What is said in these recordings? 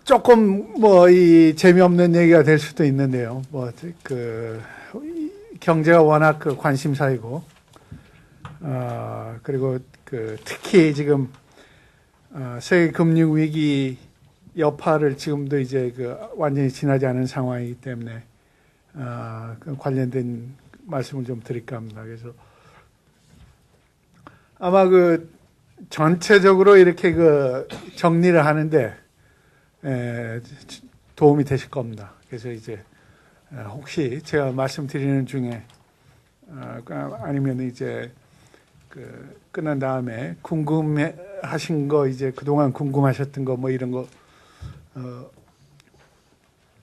조금 뭐 이 재미없는 얘기가 될 수도 있는데요. 뭐 그 경제가 워낙 그 관심사이고, 그리고 그 특히 지금 세계 금융 위기 여파를 지금도 이제 그 완전히 지나지 않은 상황이기 때문에 그 관련된 말씀을 좀 드릴까 합니다. 그래서 아마 그 전체적으로 이렇게 그 정리를 하는데 도움이 되실 겁니다. 그래서 이제 혹시 제가 말씀드리는 중에 아니면 이제 그 끝난 다음에 궁금하신 거, 이제 그동안 궁금하셨던 거 뭐 이런 거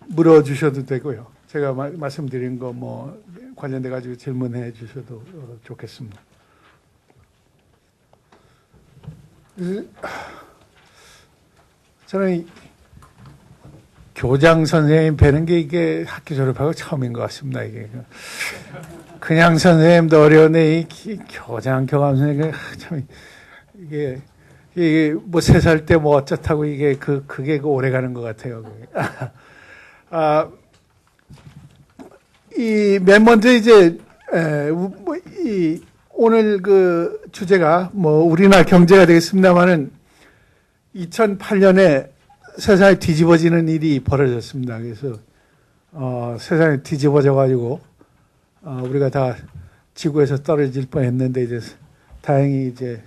물어주셔도 되고요. 제가 말씀드린 거 뭐 관련돼 가지고 질문해 주셔도 좋겠습니다. 저는 교장 선생님 뵈는 게 이게 학교 졸업하고 처음인 것 같습니다. 이게 그냥 선생님도 어려운데 이 교장 교감 선생님 참 이게 뭐 3살 때 뭐 어쩌다고 이게 그게 오래 가는 것 같아요. 이 맨 먼저 이제 오늘 그 주제가 뭐 우리나라 경제가 되겠습니다만은 2008년에 세상이 뒤집어지는 일이 벌어졌습니다. 그래서 세상이 뒤집어져 가지고 우리가 다 지구에서 떨어질 뻔했는데 이제 다행히 이제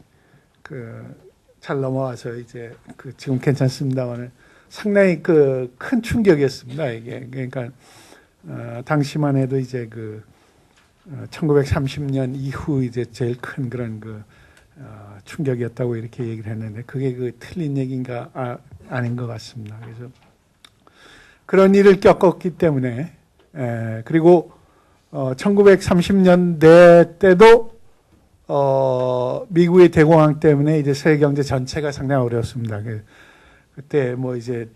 그 잘 넘어와서 이제 그 지금 괜찮습니다만은 상당히 그 큰 충격이었습니다. 이게 그러니까 당시만 해도 이제 그 1930년 이후 이제 제일 큰 그런 그 충격이었다고 이렇게 얘기를 했는데 그게 그 틀린 얘기인가 아닌 것 같습니다. 그래서 그런 일을 겪었기 때문에 그리고 1930년대 때도 미국의 대공황 때문에 이제 세계 경제 전체가 상당히 어려웠습니다. 그때 뭐 이제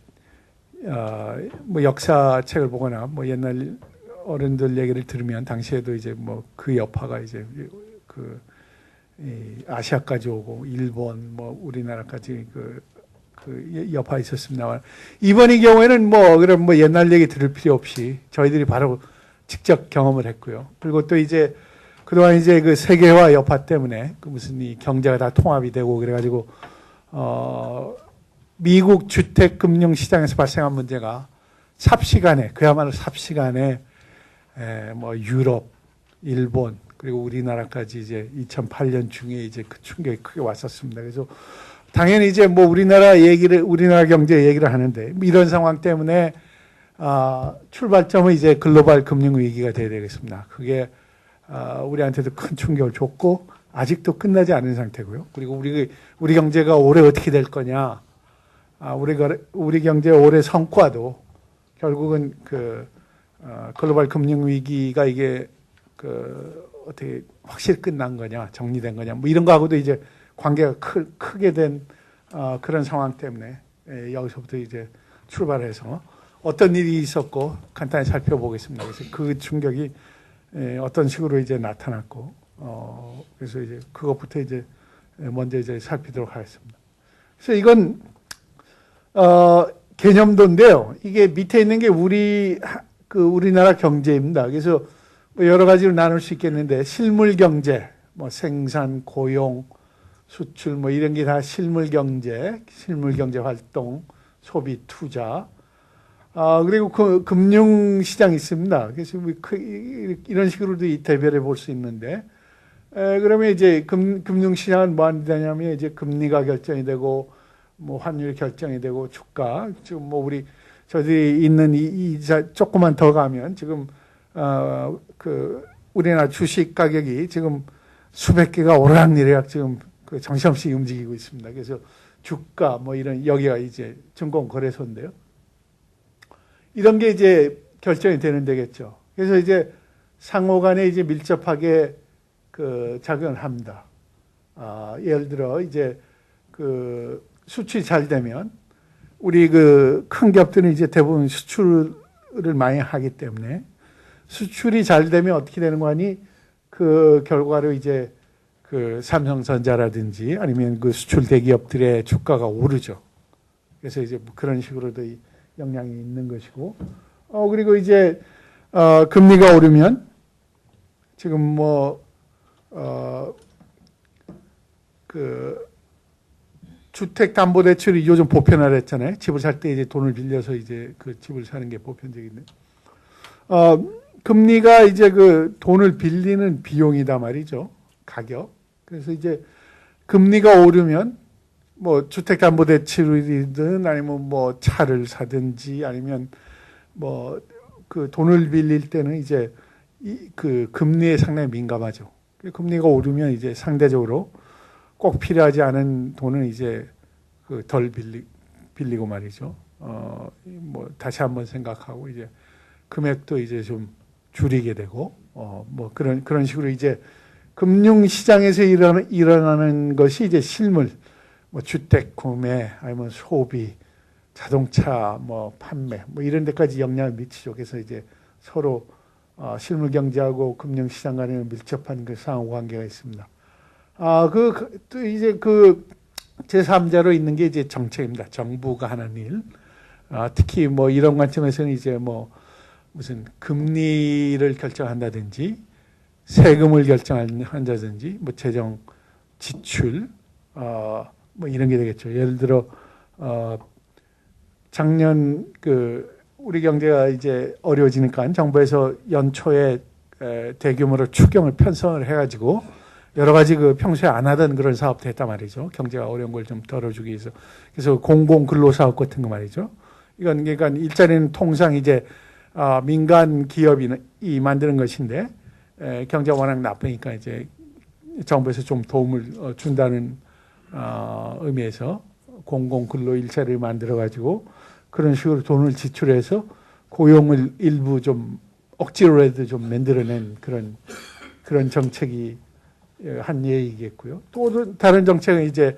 뭐 역사책을 보거나 뭐 옛날 어른들 얘기를 들으면 당시에도 이제 뭐 그 여파가 이제 그 아시아까지 오고 일본 뭐 우리나라까지 그 여파 있었습니다만 이번의 경우에는 뭐 그런 뭐 옛날 얘기 들을 필요 없이 저희들이 바로 직접 경험을 했고요. 그리고 또 이제 그동안 이제 그 세계화 여파 때문에 그 무슨 이 경제가 다 통합이 되고 그래가지고 미국 주택 금융 시장에서 발생한 문제가 삽시간에 그야말로 삽시간에 뭐 유럽, 일본 그리고 우리나라까지 이제 2008년 중에 이제 그 충격이 크게 왔었습니다. 그래서 당연히 이제 뭐 우리나라 경제 얘기를 하는데 이런 상황 때문에 출발점은 이제 글로벌 금융 위기가 돼야 되겠습니다. 그게 우리한테도 큰 충격을 줬고 아직도 끝나지 않은 상태고요. 그리고 우리 경제가 올해 어떻게 될 거냐? 우리 경제의 올해 성과도 결국은 그 글로벌 금융 위기가 이게 그 어떻게 확실히 끝난 거냐, 정리된 거냐, 뭐 이런 거하고도 이제 관계가 크게 된 그런 상황 때문에 여기서부터 이제 출발해서 어떤 일이 있었고 간단히 살펴보겠습니다. 그래서 그 충격이 어떤 식으로 이제 나타났고, 그래서 이제 그것부터 이제 먼저 이제 살피도록 하겠습니다. 그래서 이건 개념도인데요. 이게 밑에 있는 게 우리나라 경제입니다. 그래서 뭐 여러 가지로 나눌 수 있겠는데 실물 경제, 뭐 생산, 고용, 수출 뭐 이런 게 다 실물 경제 활동, 소비, 투자. 그리고 그 금융 시장이 있습니다. 그래서 이런 식으로도 대별해 볼 수 있는데, 그러면 이제 금융 시장은 뭐 하냐면 이제 금리가 결정이 되고, 뭐 환율 결정이 되고, 주가 지금 뭐 저희들이 있는 이자 조금만 더 가면 지금 그 우리나라 주식 가격이 지금 수백 개가 오르락내리락 지금 그 정신없이 움직이고 있습니다. 그래서 주가 뭐 이런 여기가 이제 증권거래소인데요. 이런 게 이제 결정이 되는 데겠죠. 그래서 이제 상호간에 이제 밀접하게 그 작용을 합니다. 예를 들어 이제 그 수출이 잘 되면 우리 그 큰 기업들은 이제 대부분 수출을 많이 하기 때문에 수출이 잘 되면 어떻게 되는 거니? 그 결과로 이제 그 삼성전자라든지 아니면 그 수출 대기업들의 주가가 오르죠. 그래서 이제 그런 식으로도 영향이 있는 것이고, 그리고 이제 금리가 오르면 지금 뭐 그 주택담보대출이 요즘 보편화됐잖아요. 집을 살 때 이제 돈을 빌려서 이제 그 집을 사는 게 보편적인데, 금리가 이제 그 돈을 빌리는 비용이다 말이죠. 가격. 그래서 이제 금리가 오르면 뭐 주택담보대출이든 아니면 뭐 차를 사든지 아니면 뭐 그 돈을 빌릴 때는 이제 그 금리에 상당히 민감하죠. 금리가 오르면 이제 상대적으로 꼭 필요하지 않은 돈은 이제 그 덜 빌리고 말이죠. 뭐 다시 한번 생각하고 이제 금액도 이제 좀 줄이게 되고, 뭐 그런 식으로 이제 금융시장에서 일어나는 것이 이제 실물, 뭐 주택 구매, 아니면 소비, 자동차 뭐 판매, 뭐 이런 데까지 영향을 미치죠. 그래서 이제 서로 실물 경제하고 금융시장 간에 밀접한 그 상호관계가 있습니다. 또 이제 그 제3자로 있는 게 이제 정책입니다. 정부가 하는 일. 특히 뭐 이런 관점에서는 이제 뭐 무슨 금리를 결정한다든지 세금을 결정한다든지 뭐 재정 지출 뭐 이런 게 되겠죠. 예를 들어 작년 그 우리 경제가 이제 어려워지니까 정부에서 연초에 대규모로 추경을 편성을 해가지고 여러 가지 그 평소에 안 하던 그런 사업도 했단 말이죠. 경제가 어려운 걸 좀 덜어주기 위해서. 그래서 공공근로사업 같은 거 말이죠. 이건 그러니까 일자리는 통상 이제 민간 기업이 만드는 것인데 경제가 워낙 나쁘니까 이제 정부에서 좀 도움을 준다는 의미에서 공공근로 일자리를 만들어 가지고 그런 식으로 돈을 지출해서 고용을 일부 좀 억지로라도 좀 만들어낸 그런 정책이 한 예이겠고요. 또 다른 정책은 이제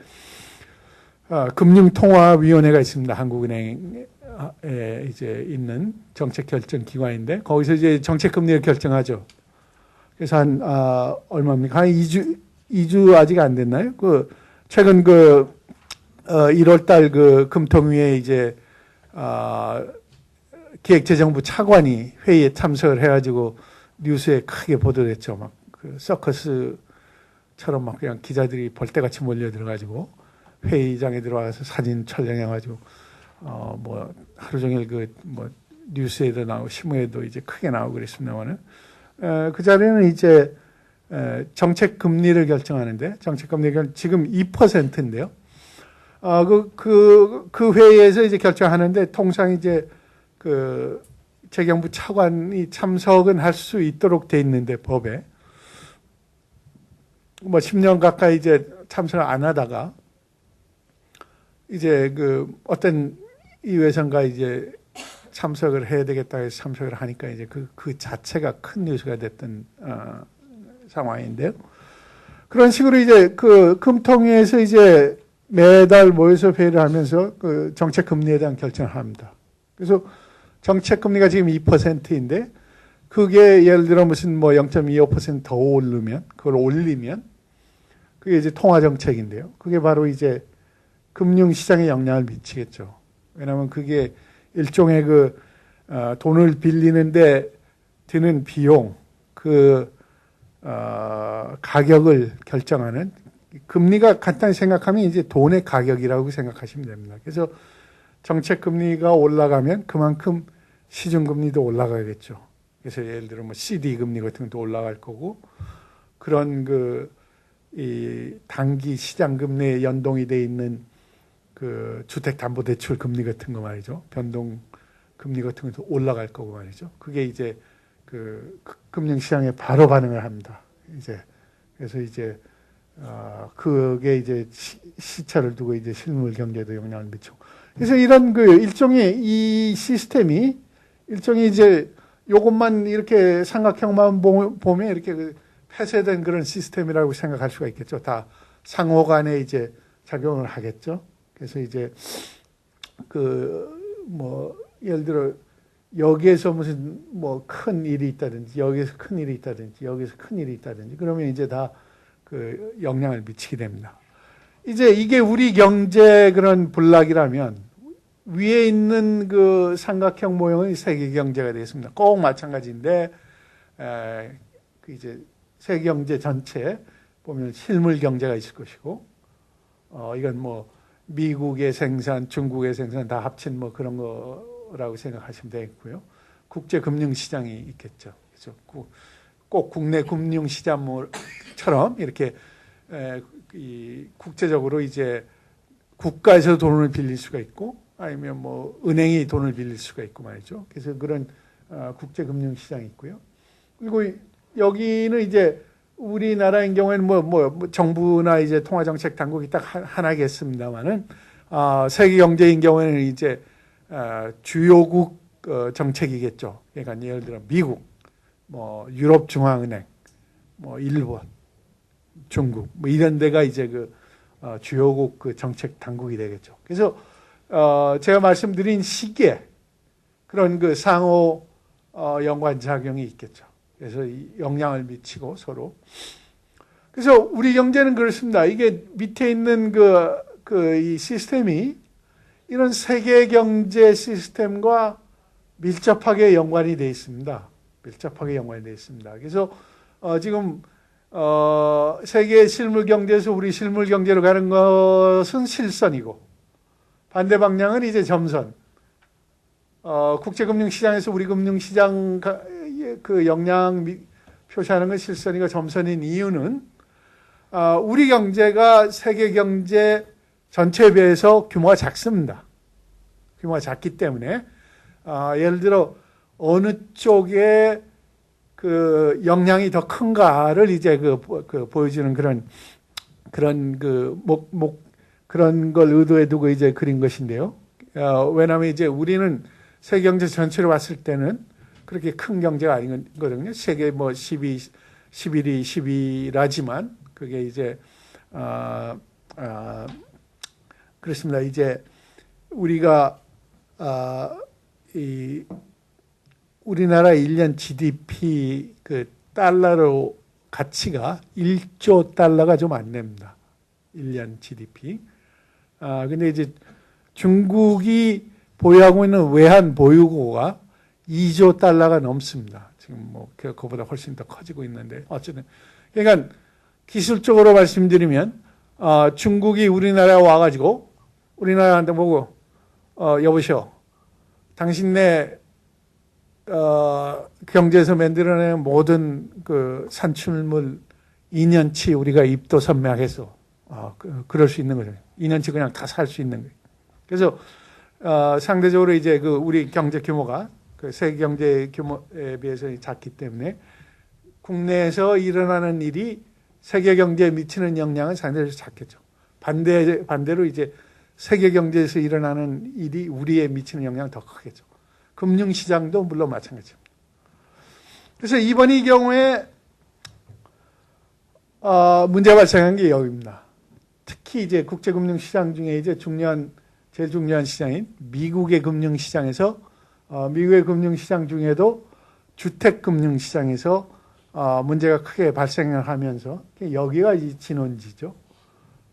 금융통화위원회가 있습니다. 한국은행에 이제 있는 정책결정기관인데 거기서 이제 정책금리를 결정하죠. 그래서 한 얼마입니까? 한 2주 아직 안 됐나요? 최근 1월달 금통위에 이제 기획재정부 차관이 회의에 참석을 해가지고 뉴스에 크게 보도됐죠. 막 서커스처럼 막 그냥 기자들이 벌떼같이 몰려 들어가지고 회의장에 들어와서 사진 촬영해가지고 뭐 하루 종일 뭐 뉴스에도 나오고 신문에도 이제 크게 나오고 그랬습니다만은 그 자리는 이제 정책 금리를 결정하는데 정책 금리가 지금 2%인데요. 그 회의에서 이제 결정하는데 통상 이제 재경부 차관이 참석은 할 수 있도록 돼 있는데 법에 뭐 10년 가까이 이제 참석을 안 하다가 이제 어떤 이유에선가 이제 참석을 해야 되겠다 해서 참석을 하니까 이제 그 자체가 큰 뉴스가 됐던 상황인데요. 그런 식으로 이제 금통위에서 이제 매달 모여서 회의를 하면서 정책 금리에 대한 결정을 합니다. 그래서 정책 금리가 지금 2%인데 그게 예를 들어 무슨 뭐 0.25% 더 오르면 그걸 올리면 그게 이제 통화 정책인데요. 그게 바로 이제 금융 시장에 영향을 미치겠죠. 왜냐하면 그게 일종의 돈을 빌리는데 드는 비용, 가격을 결정하는 금리가 간단히 생각하면 이제 돈의 가격이라고 생각하시면 됩니다. 그래서 정책 금리가 올라가면 그만큼 시중 금리도 올라가겠죠. 그래서 예를 들어 뭐 CD 금리 같은 것도 올라갈 거고 그런 이 단기 시장 금리에 연동이 돼 있는 주택담보대출 금리 같은 거 말이죠. 변동 금리 같은 것도 올라갈 거고 말이죠. 그게 이제 금융시장에 바로 반응을 합니다. 그래서 이제 그게 이제 시차를 두고 이제 실물 경제에도 영향을 미치고. 그래서 이런 일종의 이 시스템이 일종의 이제 요것만 이렇게 삼각형만 보면 이렇게 폐쇄된 그런 시스템이라고 생각할 수가 있겠죠. 다 상호 간에 이제 작용을 하겠죠. 그래서 이제 뭐 예를 들어 여기에서 무슨 뭐 큰 일이 있다든지 여기에서 큰 일이 있다든지 여기에서 큰 일이 있다든지 그러면 이제 다 영향을 미치게 됩니다. 이제 이게 우리 경제 그런 불락이라면 위에 있는 그 삼각형 모형은 세계 경제가 되겠습니다. 꼭 마찬가지인데, 그 이제 세계 경제 전체 보면 실물 경제가 있을 것이고, 이건 뭐 미국의 생산, 중국의 생산 다 합친 뭐 그런 거라고 생각하시면 되겠고요. 국제 금융 시장이 있겠죠. 그래서 꼭 국내 금융 시장처럼 이렇게 국제적으로 이제 국가에서 돈을 빌릴 수가 있고, 아니면 뭐 은행이 돈을 빌릴 수가 있고 말이죠. 그래서 그런 국제 금융 시장이 있고요. 그리고 여기는 이제 우리나라의 경우에는 뭐 정부나 이제 통화정책 당국이 딱 하나겠습니다만은, 세계 경제인 경우에는 이제 주요국 정책이겠죠. 그러니까 예를 들어 미국, 뭐 유럽 중앙은행, 뭐 일본, 중국, 뭐 이런 데가 이제 그 주요국 그 정책 당국이 되겠죠. 그래서 제가 말씀드린 시기에 그런 그 상호 연관 작용이 있겠죠. 그래서 영향을 미치고 서로. 그래서 우리 경제는 그렇습니다. 이게 밑에 있는 이 시스템이 이런 세계 경제 시스템과 밀접하게 연관이 되어 있습니다. 밀접하게 연관이 되어 있습니다. 그래서 지금 세계 실물 경제에서 우리 실물 경제로 가는 것은 실선이고, 반대 방향은 이제 점선. 국제금융시장에서 우리 금융시장 그 영향 표시하는 건 실선이고 점선인 이유는, 우리 경제가 세계 경제 전체에 비해서 규모가 작습니다. 규모가 작기 때문에, 예를 들어 어느 쪽에 그 영향이 더 큰가를 이제 보여주는 그런 그런 걸 의도해 두고 이제 그린 것인데요. 왜냐하면 이제 우리는 세계 경제 전체로 봤을 때는 그렇게 큰 경제가 아니거든요. 세계 뭐 11위, 12라지만 그게 이제 그렇습니다. 이제 우리가 우리나라 1년 GDP 그 달러로 가치가 1조 달러가 좀 안 됩니다. 1년 GDP. 근데 이제 중국이 보유하고 있는 외환 보유고가 2조 달러가 넘습니다. 지금 뭐 그거보다 훨씬 더 커지고 있는데, 어쨌든 그러니까 기술적으로 말씀드리면 중국이 우리나라에 와가지고 우리나라한테 보고 여보시오, 당신네 경제에서 만들어낸 모든 그 산출물 2년치 우리가 입도 선명해서 그럴 수 있는 거죠. 2년치 그냥 다 살 수 있는 거예요. 그래서 상대적으로 이제 그 우리 경제 규모가 그 세계 경제 규모에 비해서 작기 때문에 국내에서 일어나는 일이 세계 경제에 미치는 영향은 상대적으로 작겠죠. 반대로 이제 세계 경제에서 일어나는 일이 우리에 미치는 영향은 더 크겠죠. 금융시장도 물론 마찬가지입니다. 그래서 이번 이 경우에 문제가 발생한 게 여기입니다. 특히 이제 국제금융시장 중에 이제 제일 중요한 시장인 미국의 금융시장에서, 미국의 금융시장 중에도 주택금융시장에서 문제가 크게 발생을 하면서 여기가 이 진원지죠.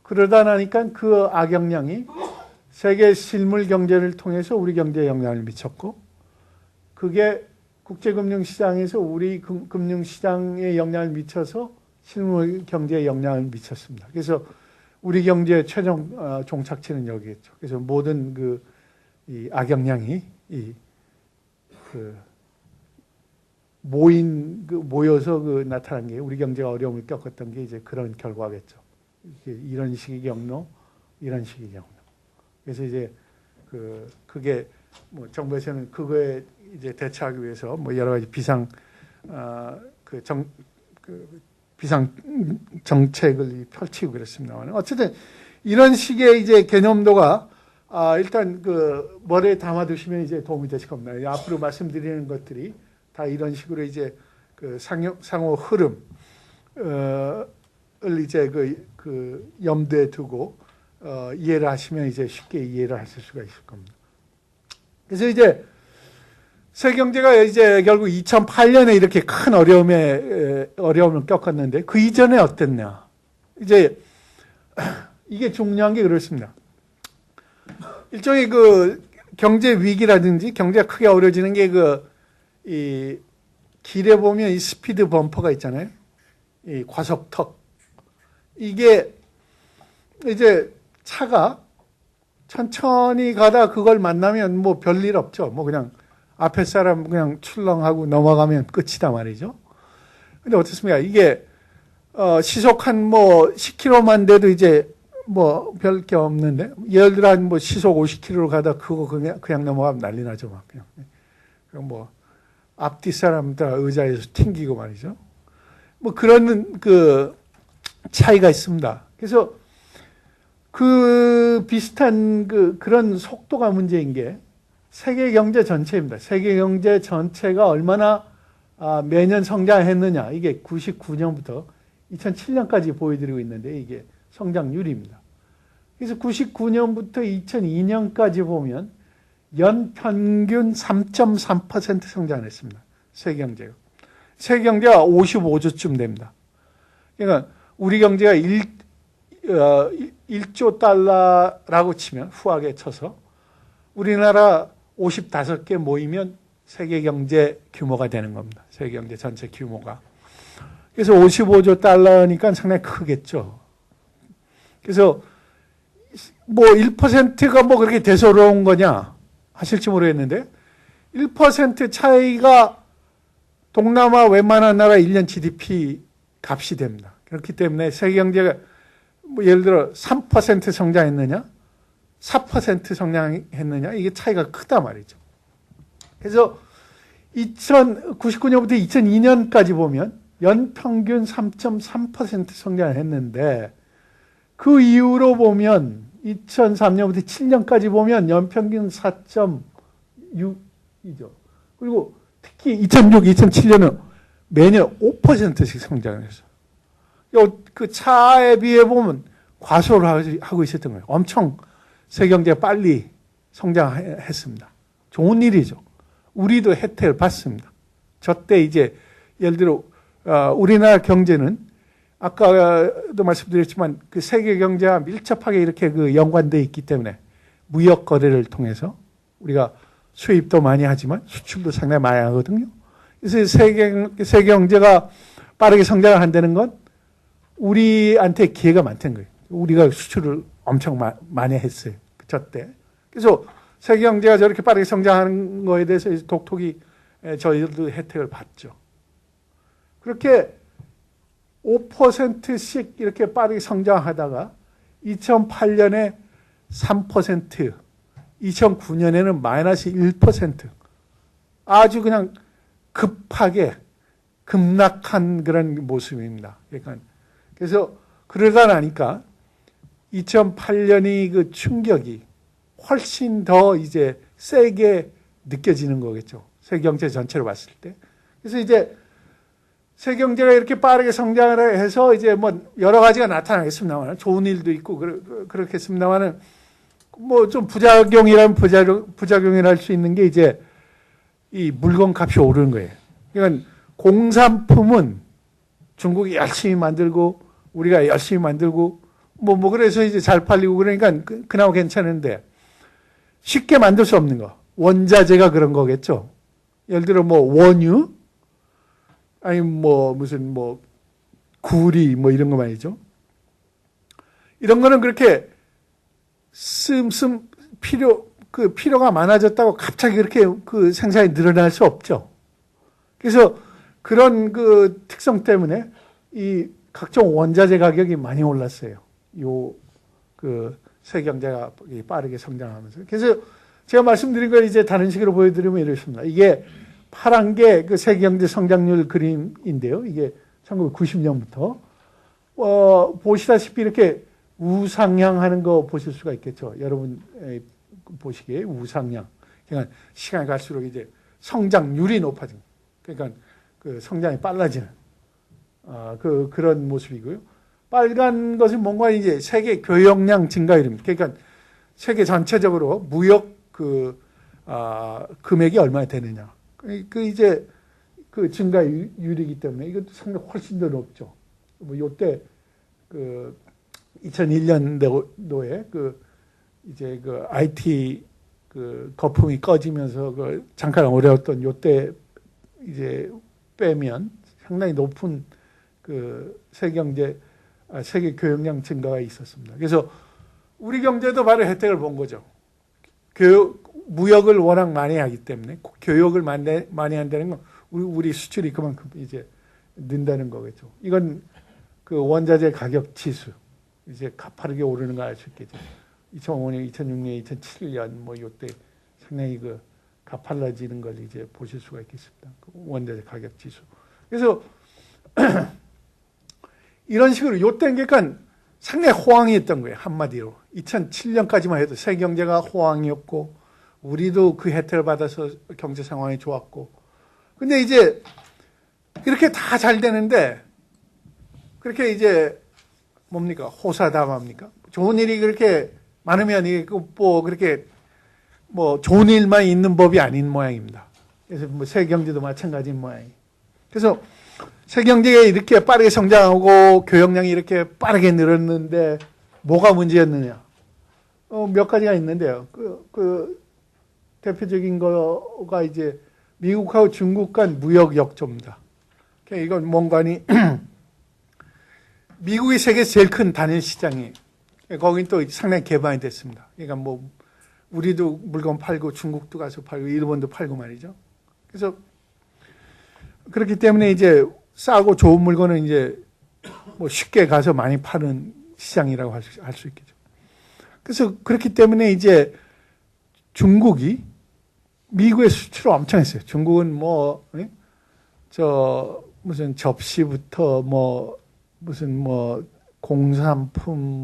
그러다 나니까 그 악영향이 세계 실물 경제를 통해서 우리 경제에 영향을 미쳤고, 그게 국제금융시장에서 우리 금융시장에 영향을 미쳐서 실물 경제에 영향을 미쳤습니다. 그래서 우리 경제의 최종 종착지는 여기겠죠. 그래서 모든 이 악영향이 모여서 나타난 게, 우리 경제가 어려움을 겪었던 게 이제 그런 결과겠죠. 이런 식의 경로, 이런 식의 경로. 그래서 이제 그게 뭐 정부에서는 그거에 이제 대처하기 위해서 뭐 여러 가지 비상 정책을 펼치고 그랬습니다만, 어쨌든 이런 식의 이제 개념도가 일단 머리에 담아두시면 이제 도움이 되실 겁니다. 앞으로 말씀드리는 것들이 다 이런 식으로 이제 상호 흐름을 이제 염두에 두고 이해를 하시면 이제 쉽게 이해를 하실 수가 있을 겁니다. 그래서 이제 세계 경제가 이제 결국 2008년에 이렇게 큰 어려움을 겪었는데, 그 이전에 어땠냐? 이제 이게 중요한 게 그렇습니다. 일종의 경제 위기라든지 경제가 크게 어려지는 게 이 길에 보면 이 스피드 범퍼가 있잖아요. 이 과속턱. 이게 이제 차가 천천히 가다 그걸 만나면 뭐 별일 없죠. 뭐 그냥 앞에 사람 그냥 출렁하고 넘어가면 끝이다 말이죠. 근데 어떻습니까? 이게 시속 한 뭐 10km만 돼도 이제 뭐 별 게 없는데, 예를 들어 한 뭐 시속 50km로 가다 그거 그냥 넘어가면 난리 나죠. 막 그냥 뭐 앞뒤 사람들 의자에서 튕기고 말이죠. 뭐 그런 그 차이가 있습니다. 그래서 그 비슷한 그런 속도가 문제인 게 세계 경제 전체입니다. 세계 경제 전체가 얼마나 매년 성장했느냐. 이게 99년부터 2007년까지 보여드리고 있는데 이게 성장률입니다. 그래서 99년부터 2002년까지 보면 연평균 3.3% 성장했습니다. 세계 경제가. 세계 경제가 55조쯤 됩니다. 그러니까 우리 경제가 1조 달러라고 치면 후하게 쳐서 우리나라 55개 모이면 세계 경제 규모가 되는 겁니다. 세계 경제 전체 규모가. 그래서 55조 달러니까 상당히 크겠죠. 그래서 뭐 1%가 뭐 그렇게 대서로운 거냐 하실지 모르겠는데 1% 차이가 동남아 웬만한 나라 1년 GDP 값이 됩니다. 그렇기 때문에 세계 경제가 뭐 예를 들어 3% 성장했느냐 4% 성장했느냐 이게 차이가 크다 말이죠. 그래서 1999년부터 2002년까지 보면 연평균 3.3% 성장을 했는데 그 이후로 보면 2003년부터 7년까지 보면 연평균 4.6이죠. 그리고 특히 2006, 2007년은 매년 5%씩 성장을 했어요. 그 차에 비해 보면 과소를 하고 있었던 거예요. 엄청 세계 경제가 빨리 성장했습니다. 좋은 일이죠. 우리도 혜택을 받습니다. 저때 이제 예를 들어 우리나라 경제는 아까도 말씀드렸지만 그 세계 경제와 밀접하게 이렇게 연관되어 있기 때문에 무역 거래를 통해서 우리가 수입도 많이 하지만 수출도 상당히 많이 하거든요. 그래서 세계 경제가 빠르게 성장을 한다는 건 우리한테 기회가 많다는 거예요. 우리가 수출을 엄청 많이 했어요. 저때. 그래서 세계 경제가 저렇게 빠르게 성장하는 거에 대해서 독톡이 저희들도 혜택을 받죠. 그렇게 5%씩 이렇게 빠르게 성장하다가 2008년에 3%, 2009년에는 마이너스 1%. 아주 그냥 급하게 급락한 그런 모습입니다. 그래서 그러다 나니까 2008년이 그 충격이 훨씬 더 이제 세게 느껴지는 거겠죠. 세계 경제 전체로 봤을 때. 그래서 이제 세계 경제가 이렇게 빠르게 성장을 해서 이제 뭐 여러 가지가 나타나겠습니다만 좋은 일도 있고 그렇겠습니다만은 뭐 좀 부작용이라면 부작용이랄 수 있는 게 이제 이 물건 값이 오르는 거예요. 그러니까 공산품은 중국이 열심히 만들고 우리가 열심히 만들고 뭐 그래서 이제 잘 팔리고 그러니까 그나마 괜찮은데 쉽게 만들 수 없는 거. 원자재가 그런 거겠죠. 예를 들어 뭐 원유 아니면 뭐 무슨 뭐 구리 뭐 이런 거 말이죠. 이런 거는 그렇게 필요가 많아졌다고 갑자기 그렇게 그 생산이 늘어날 수 없죠. 그래서 그런 그 특성 때문에 이 각종 원자재 가격이 많이 올랐어요. 세계 경제가 빠르게 성장하면서. 그래서 제가 말씀드린 걸 이제 다른 식으로 보여드리면 이렇습니다. 이게 파란 게 그 세계 경제 성장률 그림인데요. 이게 1990년부터 보시다시피 이렇게 우상향 하는 거 보실 수가 있겠죠. 여러분 보시기에 우상향. 그러니까 시간이 갈수록 이제 성장률이 높아진. 그러니까 그 성장이 빨라지는 그런 모습이고요. 빨간 것은 뭔가 이제 세계 교역량 증가율입니다. 그러니까 세계 전체적으로 무역 금액이 얼마나 되느냐. 이제 그 증가율이기 때문에 이것도 상당히 훨씬 더 높죠. 뭐 요때 2001년도에 이제 IT 그 거품이 꺼지면서 그 잠깐 어려웠던 요때 이제 빼면 상당히 높은 그 세계 교역량 증가가 있었습니다. 그래서 우리 경제도 바로 혜택을 본 거죠. 무역을 워낙 많이 하기 때문에 교역을 많이 한다는 건 우리 수출이 그만큼 이제 는다는 거겠죠. 이건 그 원자재 가격 지수 이제 가파르게 오르는 걸 알 수 있겠죠. 2005년, 2006년, 2007년 뭐 이때 상당히 그 가팔라지는 걸 이제 보실 수가 있겠습니다. 그 원자재 가격 지수. 그래서 이런 식으로 요때 그러니까 상당히 호황이었던 거예요. 한마디로 2007년까지만 해도 세계 경제가 호황이었고 우리도 그 혜택을 받아서 경제 상황이 좋았고. 근데 이제 이렇게 다 잘 되는데 그렇게 이제 뭡니까? 호사다마입니까? 좋은 일이 그렇게 많으면 이게 뭐 그렇게 뭐 좋은 일만 있는 법이 아닌 모양입니다. 그래서 뭐 세계 경제도 마찬가지인 모양이에요. 그래서 세계 경제가 이렇게 빠르게 성장하고 교역량이 이렇게 빠르게 늘었는데 뭐가 문제였느냐? 몇 가지가 있는데요. 그 대표적인 거가 이제 미국하고 중국 간 무역 역조입니다. 이건 뭔가니 미국이 세계에서 제일 큰 단일 시장이에요. 거긴 또 상당히 개방이 됐습니다. 그러니까 뭐 우리도 물건 팔고 중국도 가서 팔고 일본도 팔고 말이죠. 그래서 그렇기 때문에 이제 싸고 좋은 물건은 이제 뭐 쉽게 가서 많이 파는 시장이라고 할 수 있겠죠. 그래서 그렇기 때문에 이제 중국이 미국에 수출을 엄청 했어요. 중국은 뭐, 무슨 접시부터 무슨 공산품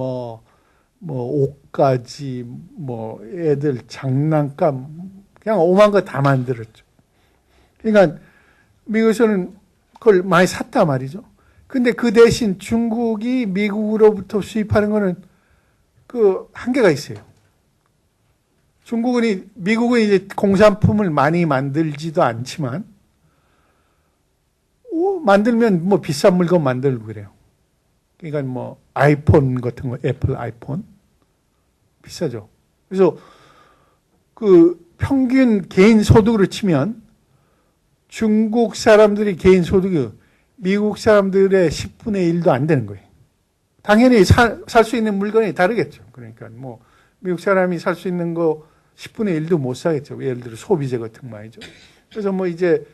옷까지 애들 장난감 그냥 오만 거 다 만들었죠. 그러니까 미국에서는 그걸 많이 샀단 말이죠. 근데 그 대신 중국이 미국으로부터 수입하는 거는 그 한계가 있어요. 미국은 이제 공산품을 많이 만들지도 않지만, 만들면 뭐 비싼 물건 만들고 그래요. 그러니까 뭐 아이폰 같은 거, 애플 아이폰. 비싸죠. 그래서 그 평균 개인 소득으로 치면 중국 사람들이 개인 소득이 미국 사람들의 10분의 1도 안 되는 거예요. 당연히 살 수 있는 물건이 다르겠죠. 그러니까 뭐 미국 사람이 살 수 있는 거 10분의 1도 못 사겠죠. 예를 들어 소비재 같은 거 말이죠. 그래서 뭐 이제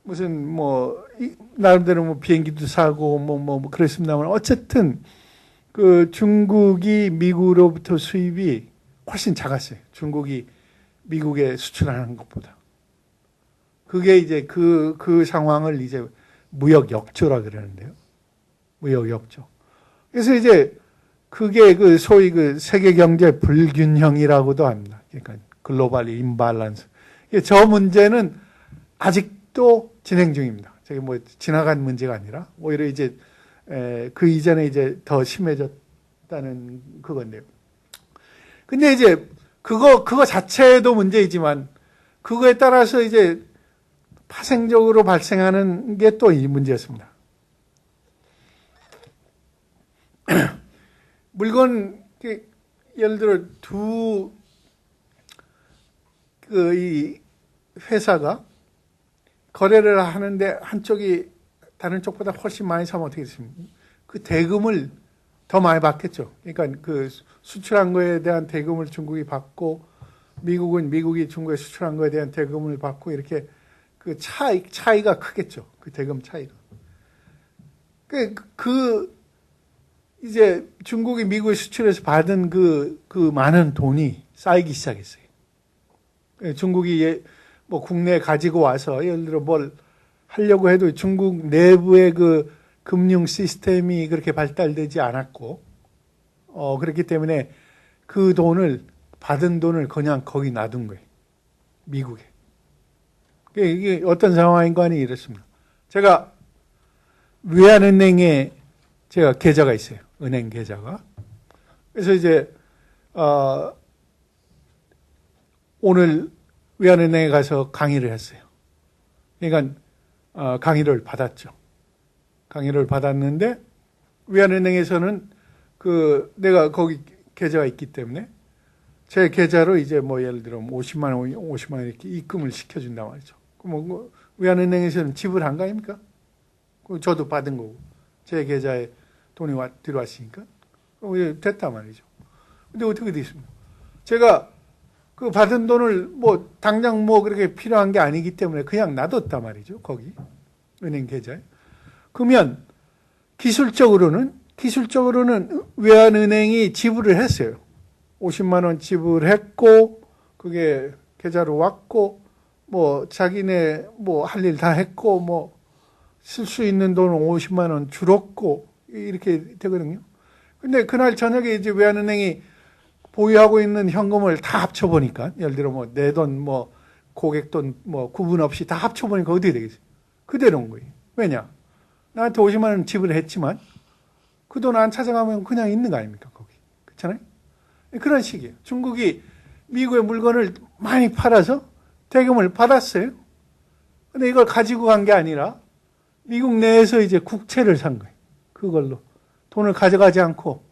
무슨 나름대로 뭐 비행기도 사고 뭐 그랬습니다만 어쨌든 그 중국이 미국으로부터 수입이 훨씬 작았어요. 중국이 미국에 수출하는 것보다. 그게 이제 그 상황을 이제 무역 역조라 그러는데요. 무역 역조. 그래서 이제 그게 그 소위 그 세계 경제 불균형이라고도 합니다. 그러니까 글로벌 임발란스. 저 문제는 아직도 진행 중입니다. 저게 뭐 지나간 문제가 아니라 오히려 이제 그 이전에 이제 더 심해졌다는 그건데요. 근데 이제 그거 자체도 문제이지만 그거에 따라서 이제 파생적으로 발생하는 게 또 이 문제였습니다. 물건 예를 들어 이 회사가 거래를 하는데 한쪽이 다른 쪽보다 훨씬 많이 사면 어떻게 됐습니까? 그 대금을 더 많이 받겠죠. 그러니까 그 수출한 거에 대한 대금을 중국이 받고 미국이 중국에 수출한 거에 대한 대금을 받고 이렇게 그 차이가 크겠죠. 그 대금 차이가. 이제 중국이 미국에 수출해서 받은 그 많은 돈이 쌓이기 시작했어요. 중국이 뭐 국내에 가지고 와서 예를 들어 뭘 하려고 해도 중국 내부의 그 금융 시스템이 그렇게 발달되지 않았고, 그렇기 때문에 그 받은 돈을 그냥 거기 놔둔 거예요. 미국에. 이게 어떤 상황인가 하니 이렇습니다. 제가 외환은행에 제가 계좌가 있어요. 은행 계좌가. 그래서 이제, 오늘 외환은행에 가서 강의를 했어요. 그러니까, 강의를 받았죠. 강의를 받았는데, 외환은행에서는 내가 거기 계좌가 있기 때문에 제 계좌로 이제 뭐 예를 들어 50만 원, 50만 원 이렇게 입금을 시켜준단 말이죠. 뭐 외환은행에서는 지불한 거 아닙니까? 저도 받은 거고 제 계좌에 돈이 들어왔으니까 됐단 말이죠. 근데 어떻게 됐습니까? 제가 그 받은 돈을 뭐 당장 뭐 그렇게 필요한 게 아니기 때문에 그냥 놔뒀단 말이죠. 거기 은행 계좌에. 그러면 기술적으로는 외환은행이 지불을 했어요. 50만 원 지불했고 그게 계좌로 왔고 뭐 자기네 뭐 할 일 다 했고 뭐 쓸 수 있는 돈은 50만 원 줄었고 이렇게 되거든요. 근데 그날 저녁에 이제 외환은행이 보유하고 있는 현금을 다 합쳐보니까 예를 들어 뭐 내 돈 뭐 고객 돈 뭐 구분 없이 다 합쳐보니까 어떻게 되겠어요? 그대로인 거예요. 왜냐? 나한테 50만 원 지불을 했지만 그 돈 안 찾아가면 그냥 있는 거 아닙니까? 거기. 그렇잖아요? 그런 식이에요. 중국이 미국의 물건을 많이 팔아서 대금을 받았어요. 근데 이걸 가지고 간 게 아니라 미국 내에서 이제 국채를 산 거예요. 그걸로. 돈을 가져가지 않고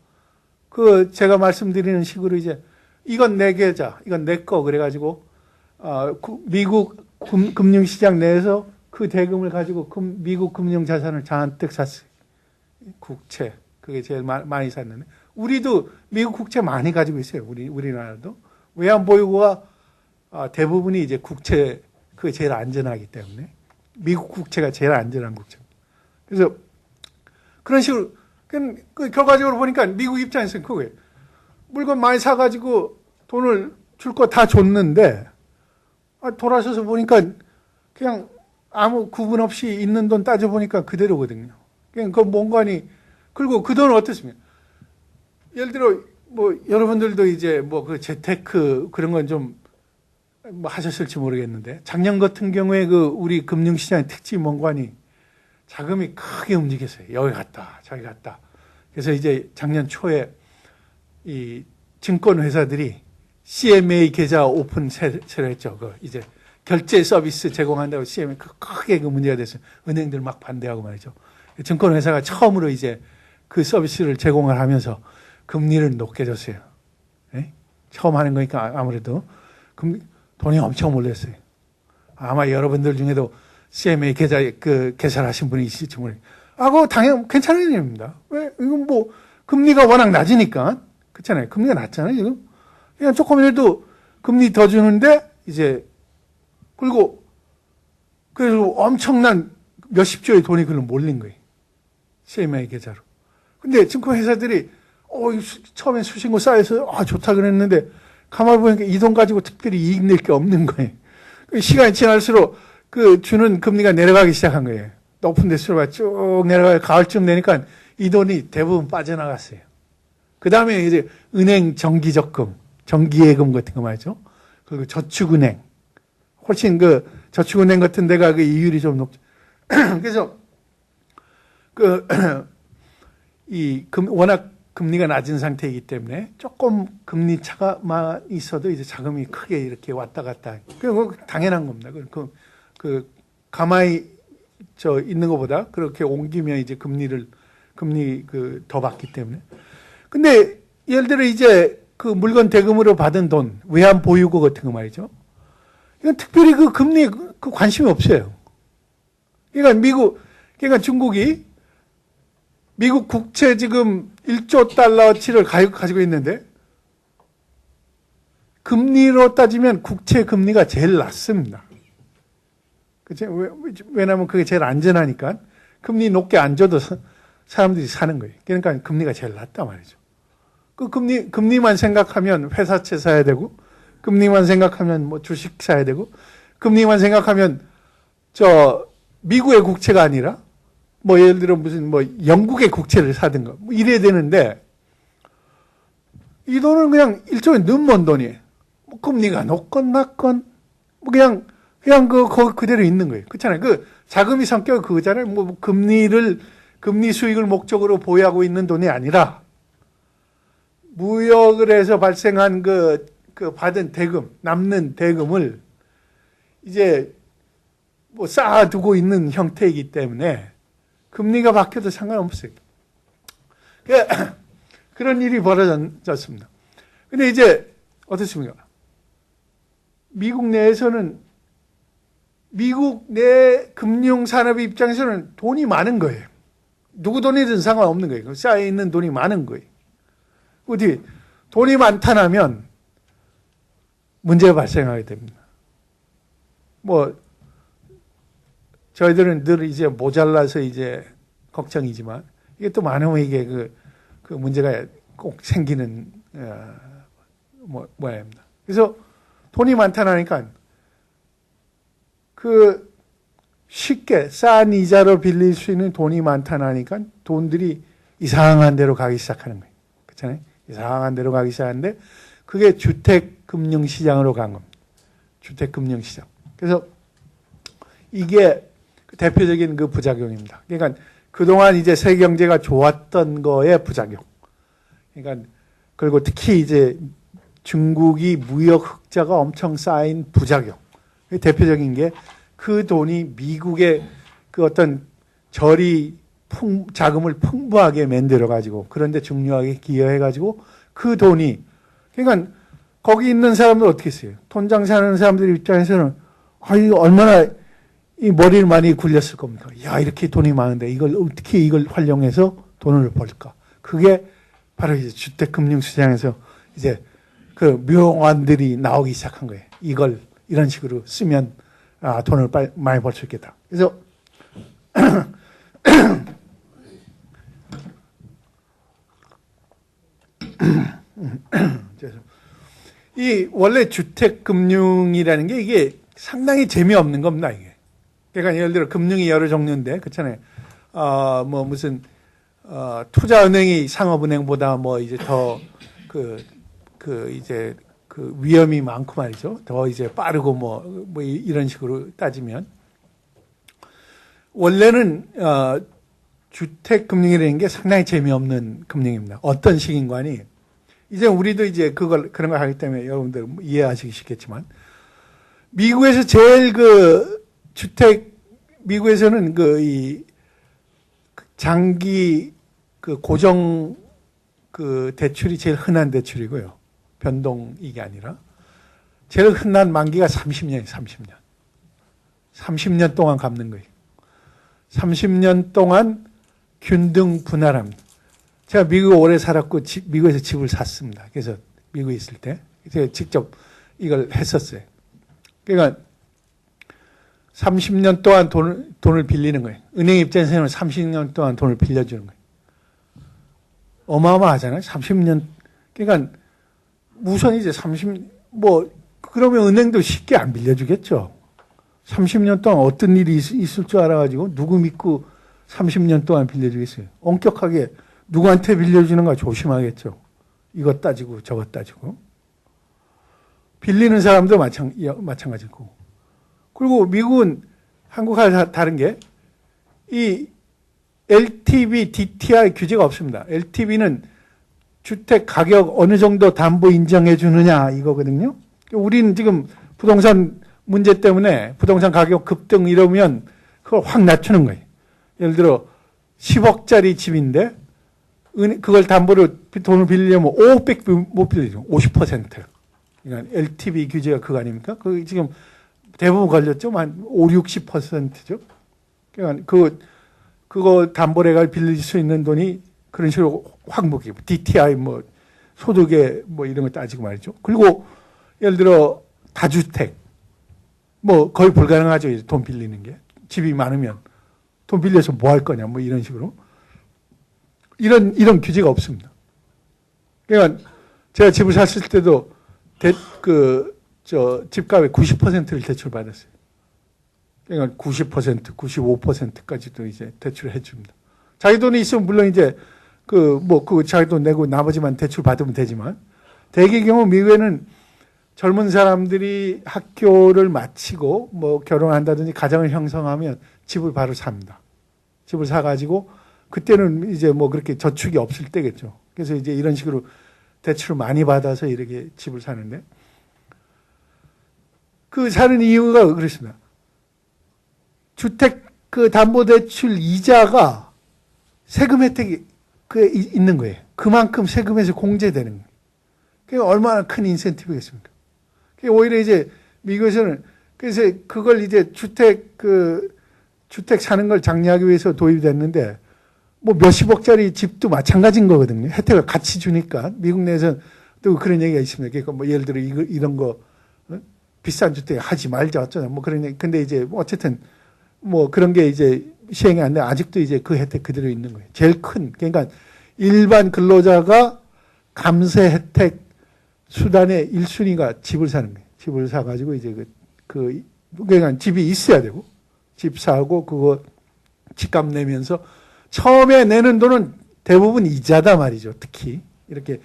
그 제가 말씀드리는 식으로 이제 이건 내 계좌, 이건 내 거 그래가지고 미국 금융시장 내에서 그 대금을 가지고 미국 금융자산을 잔뜩 샀어요. 국채. 그게 제일 많이 샀는데 우리도 미국 국채 많이 가지고 있어요. 우리나라도. 외환 보유고가 대부분이 이제 국채, 그게 제일 안전하기 때문에. 미국 국채가 제일 안전한 국채입니다. 그래서 그런 식으로, 그 결과적으로 보니까 미국 입장에서는 그거예요. 물건 많이 사가지고 돈을 줄 거 다 줬는데, 돌아서서 보니까 그냥 아무 구분 없이 있는 돈 따져보니까 그대로거든요. 그냥 그 뭔가니, 그리고 그 돈은 어떻습니까? 예를 들어, 뭐, 여러분들도 이제 뭐 그 재테크 그런 건 좀 뭐 하셨을지 모르겠는데, 작년 같은 경우에 그 우리 금융시장의 특징이 뭔가니 자금이 크게 움직였어요. 여기 갔다, 저기 갔다. 그래서 이제 작년 초에 이 증권회사들이 CMA 계좌 오픈 세를 했죠. 그 이제 결제 서비스 제공한다고 CMA 크게 그 문제가 됐어요. 은행들 막 반대하고 말이죠. 증권회사가 처음으로 이제 그 서비스를 제공을 하면서 금리를 높게 줬어요. 네? 처음 하는 거니까 아무래도 돈이 엄청 몰렸어요. 아마 여러분들 중에도 CMA 계좌 개설하신 분이 있을지 모르겠어요. 그거 당연히 괜찮은 일입니다. 왜? 이건 뭐 금리가 워낙 낮으니까 그렇잖아요. 금리가 낮잖아요. 지금 그냥 조금이라도 금리 더 주는데 이제 그리고 그래서 엄청난 몇십 조의 돈이 그걸로 몰린 거예요. CMA 계좌로. 근데 증권회사들이 처음에 수신고 쌓여서 좋다 그랬는데 가만히 보니까 이 돈 가지고 특별히 이익 낼 게 없는 거예요. 시간이 지날수록 그 주는 금리가 내려가기 시작한 거예요. 높은 데수로 쭉 내려가요. 가을쯤 되니까 이 돈이 대부분 빠져나갔어요. 그 다음에 이제 은행 정기적금, 정기예금 같은 거 말이죠. 그리고 저축은행. 훨씬 그 저축은행 같은 데가 그 이율이 좀 높죠. 그래서 워낙 금리가 낮은 상태이기 때문에 조금 금리 차가 있어도 이제 자금이 크게 이렇게 왔다 갔다. 그거 당연한 겁니다. 가만히 있는 것보다 그렇게 옮기면 이제 금리 더 받기 때문에. 근데 예를 들어 이제 그 물건 대금으로 받은 돈, 외환 보유고 같은 거 말이죠. 이건 특별히 그 금리에 그 관심이 없어요. 그러니까 중국이 미국 국채 지금 1조 달러치를 가지고 있는데 금리로 따지면 국채 금리가 제일 낮습니다. 그치? 왜냐하면 그게 제일 안전하니까 금리 높게 안 줘도 사람들이 사는 거예요. 그러니까 금리가 제일 낮단 말이죠. 그 금리만 생각하면 회사채 사야 되고 금리만 생각하면 뭐 주식 사야 되고 금리만 생각하면 미국의 국채가 아니라 뭐 예를 들어 무슨 뭐 영국의 국채를 사든가 뭐 이래야 되는데 이 돈은 그냥 일종의 눈먼 돈이에요. 뭐 금리가 높건 낮건 뭐 그냥 그대로 있는 거예요. 그렇잖아요. 그 자금이 성격이 그거잖아요. 뭐 금리 수익을 목적으로 보유하고 있는 돈이 아니라 무역을 해서 발생한 그 받은 대금, 남는 대금을 이제 뭐 쌓아두고 있는 형태이기 때문에 금리가 바뀌어도 상관없어요. 그런 일이 벌어졌습니다. 근데 이제 어떻습니까? 미국 내에서는 미국 내 금융산업 입장에서는 돈이 많은 거예요. 누구 돈이든 상관없는 거예요. 쌓여있는 돈이 많은 거예요. 어디 돈이 많다면 문제가 발생하게 됩니다. 뭐 저희들은 늘 이제 모자라서 이제 걱정이지만 이게 또 많으면 이게 그 문제가 꼭 생기는 모양입니다. 그래서 돈이 많다니까 그 쉽게 싼 이자로 빌릴 수 있는 돈이 많다니까 돈들이 이상한 데로 가기 시작하는 거예요. 그렇잖아요? 이상한 데로 가기 시작하는데 그게 주택금융시장으로 간 겁니다. 주택금융시장. 그래서 이게 대표적인 그 부작용입니다. 그러니까 그동안 이제 세계 경제가 좋았던 거의 부작용. 그러니까 그리고 특히 이제 중국이 무역 흑자가 엄청 쌓인 부작용. 대표적인 게 그 돈이 미국의 그 어떤 자금을 풍부하게 만들어 가지고 그런데 중요하게 기여해 가지고 그 돈이 그러니까 거기 있는 사람들 어떻게 했어요? 통장 사는 사람들 입장에서는 이거 얼마나 이 머리를 많이 굴렸을 겁니까? 야, 이렇게 돈이 많은데 이걸 어떻게 이걸 활용해서 돈을 벌까? 그게 바로 이제 주택금융시장에서 이제 그 묘안들이 나오기 시작한 거예요. 이걸 이런 식으로 쓰면 돈을 많이 벌 수 있겠다. 그래서 이 원래 주택금융이라는 게 이게 상당히 재미없는 겁니다. 이게. 그러니까 예를 들어 금융이 여러 종류인데 그렇잖아요. 뭐 무슨 투자은행이 상업은행보다 뭐 이제 더 이제 그 위험이 많고 말이죠. 더 이제 빠르고 뭐 이런 식으로 따지면 원래는 주택금융이라는 게 상당히 재미없는 금융입니다. 어떤 식인관이 이제 우리도 이제 그런 걸 하기 때문에 여러분들 이해하시기 쉽겠지만 미국에서 제일 미국에서는 이 장기 고정 대출이 제일 흔한 대출이고요. 변동 이게 아니라 제일 흔한 만기가 30년이에요. 30년. 30년 동안 갚는 거예요. 30년 동안 균등 분할합니다. 제가 미국에 오래 살았고 미국에서 집을 샀습니다. 그래서 미국에 있을 때 제가 직접 이걸 했었어요. 그러니까 30년 동안 돈을 빌리는 거예요. 은행 입장에서는 30년 동안 돈을 빌려주는 거예요. 어마어마하잖아요. 30년. 그러니까 우선 이제 그러면 은행도 쉽게 안 빌려주겠죠. 30년 동안 어떤 일이 있을 줄 알아가지고 누구 믿고 30년 동안 빌려주겠어요. 엄격하게 누구한테 빌려주는가 조심하겠죠. 이것 따지고 저것 따지고. 빌리는 사람도 마찬가지고. 그리고 미국은 한국과 다른 게 이 LTV, DTI 규제가 없습니다. LTV는 주택 가격 어느 정도 담보 인정해 주느냐 이거거든요. 우리는 지금 부동산 문제 때문에 부동산 가격 급등 이러면 그걸 확 낮추는 거예요. 예를 들어 10억짜리 집인데 그걸 담보로 돈을 빌리려면 500못 빌리죠. 50%. 그러니까 LTV 규제가 그거 아닙니까? 그 지금 대부분 걸렸죠. 한 5, 60%죠. 그러니까 그거 담보래가 빌릴 수 있는 돈이 그런 식으로 확 먹히고 DTI 소득에 이런 거 따지고 말이죠. 그리고 예를 들어 다주택 거의 불가능하죠. 돈 빌리는 게. 집이 많으면 돈 빌려서 뭐 할 거냐 이런 식으로. 이런 규제가 없습니다. 그러니까 제가 집을 샀을 때도 집값의 90%를 대출받았어요. 그러니까 90%, 95%까지도 이제 대출을 해줍니다. 자기 돈이 있으면 물론 이제 자기 돈 내고 나머지만 대출 받으면 되지만 대개 경우 미국에는 젊은 사람들이 학교를 마치고 결혼한다든지 가정을 형성하면 집을 바로 삽니다. 집을 사가지고 그때는 이제 그렇게 저축이 없을 때겠죠. 그래서 이제 이런 식으로 대출을 많이 받아서 이렇게 집을 사는데 사는 이유가 그렇습니다. 주택 담보대출 이자가 세금 혜택이 있는 거예요. 그만큼 세금에서 공제되는 거예요. 그게 얼마나 큰 인센티브겠습니까? 그게 오히려 이제 미국에서는 그래서 그걸 이제 주택 사는 걸 장려하기 위해서 도입이 됐는데 뭐 몇십억짜리 집도 마찬가지인 거거든요. 혜택을 같이 주니까 미국 내에서 또 그런 얘기가 있습니다. 그러니까 뭐 예를 들어 이런 거 비싼 주택 하지 말자 어쩌나 뭐 그런 얘기. 근데 이제 어쨌든 뭐 그런 게 이제 시행이 안 돼. 아직도 이제 그 혜택 그대로 있는 거예요. 제일 큰 그러니까 일반 근로자가 감세 혜택 수단의 1순위가 집을 사는 거예요. 집을 사가지고 이제 그러니까 집이 있어야 되고 집 사고 그거 집값 내면서 처음에 내는 돈은 대부분 이자다 말이죠. 특히 이렇게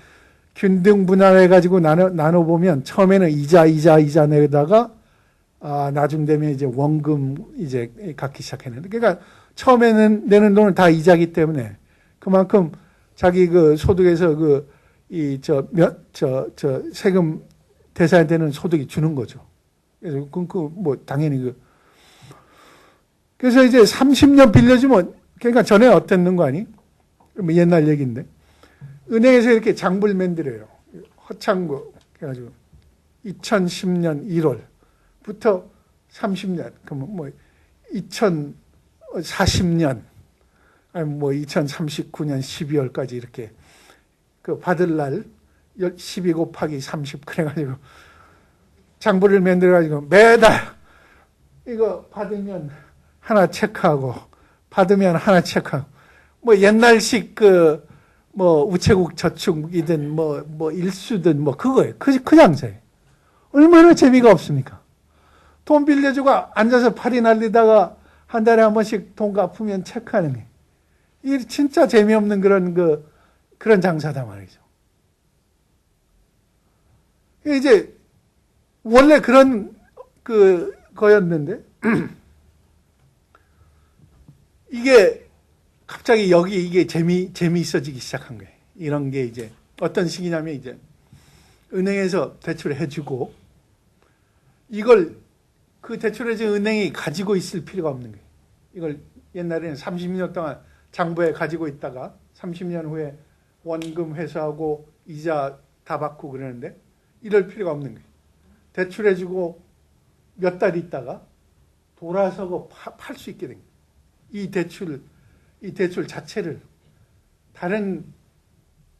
균등 분할해가지고 나눠보면 처음에는 이자 내다가 나중 되면 이제 원금 이제 갖기 시작했는데 그러니까 처음에는 내는 돈은 다 이자기 때문에 그만큼 자기 그 소득에서 세금 대사되는 소득이 주는 거죠. 그래서 뭐 당연히 그래서 이제 30년 빌려주면 그러니까 전에 어땠는 거 아니? 옛날 얘기인데 은행에서 이렇게 장부를 만들어요. 허창구 그래가지고 2010년 1월부터 30년 그러면 뭐 2040년 아니 뭐 2039년 12월까지 이렇게 그 받을 날 12 곱하기 30 그래가지고 장부를 만들어가지고 매달 이거 받으면 하나 체크하고 받으면 하나 체크하고 뭐 옛날식 뭐 우체국 저축이든 뭐 일수든 뭐 그거예요. 그 장사예요. 얼마나 재미가 없습니까? 돈 빌려주고 앉아서 팔이 날리다가 한 달에 한 번씩 돈 갚으면 체크하는 게. 이게 진짜 재미없는 그런 장사다 말이죠. 이제 원래 그런 거였는데 이게 갑자기 이게 재미있어지기 시작한 거예요. 이런 게 이제 어떤 식이냐면 이제 은행에서 대출을 해주고 이걸 그 대출해준 은행이 가지고 있을 필요가 없는 거예요. 이걸 옛날에는 30년 동안 장부에 가지고 있다가 30년 후에 원금 회수하고 이자 다 받고 그러는데 이럴 필요가 없는 거예요. 대출해주고 몇 달 있다가 돌아서고 팔 수 있게 된 거예요. 이 대출 자체를 다른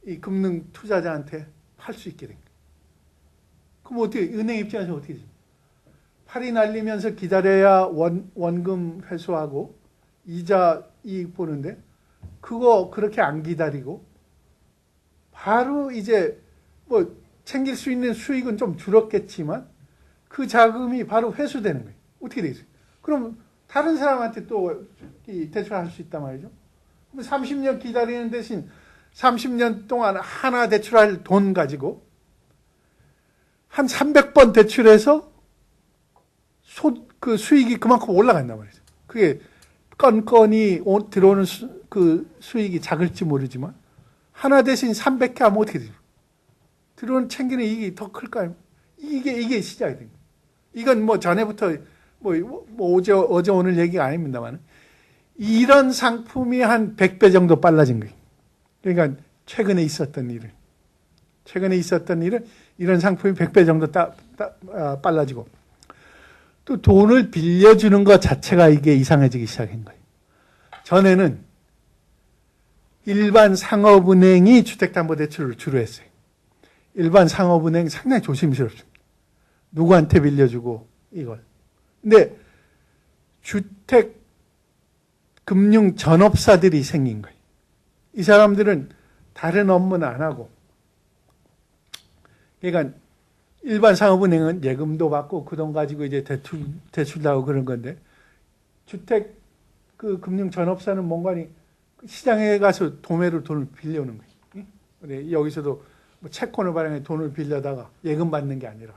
이 금융 투자자한테 팔 수 있게 된 거예요. 그럼 어떻게 은행 입장에서 어떻게 되죠? 팔이 날리면서 기다려야 원금 회수하고 이자 이익 보는데 그거 그렇게 안 기다리고 바로 이제 뭐 챙길 수 있는 수익은 좀 줄었겠지만 그 자금이 바로 회수되는 거예요. 어떻게 되겠어요? 그럼 다른 사람한테 또 대출할 수 있단 말이죠. 그럼 30년 기다리는 대신 30년 동안 하나 대출할 돈 가지고 한 300번 대출해서 그 수익이 그만큼 올라간단 말이죠. 그게 건건이 들어오는 그 수익이 작을지 모르지만 하나 대신 300개 하면 어떻게 되죠? 들어오는 챙기는 이익이 더 클까요? 이게 시작이 된 거예요. 이건 뭐 전에부터 어제 오늘 얘기가 아닙니다만 이런 상품이 한 100배 정도 빨라진 거예요. 그러니까 최근에 있었던 일을 이런 상품이 100배 정도 빨라지고 또 돈을 빌려주는 것 자체가 이게 이상해지기 시작한 거예요. 전에는 일반 상업은행이 주택담보대출을 주로 했어요. 일반 상업은행 상당히 조심스럽습니다. 누구한테 빌려주고 이걸. 근데 주택 금융 전업사들이 생긴 거예요. 이 사람들은 다른 업무는 안 하고 그러니까 일반 상업은행은 예금도 받고 그 돈 가지고 이제 대출도 하고 그런 건데 주택 그 금융 전업사는 뭔가니 시장에 가서 도매로 돈을 빌려오는 거예요. 근데 여기서도 뭐 채권을 발행해 돈을 빌려다가 예금 받는 게 아니라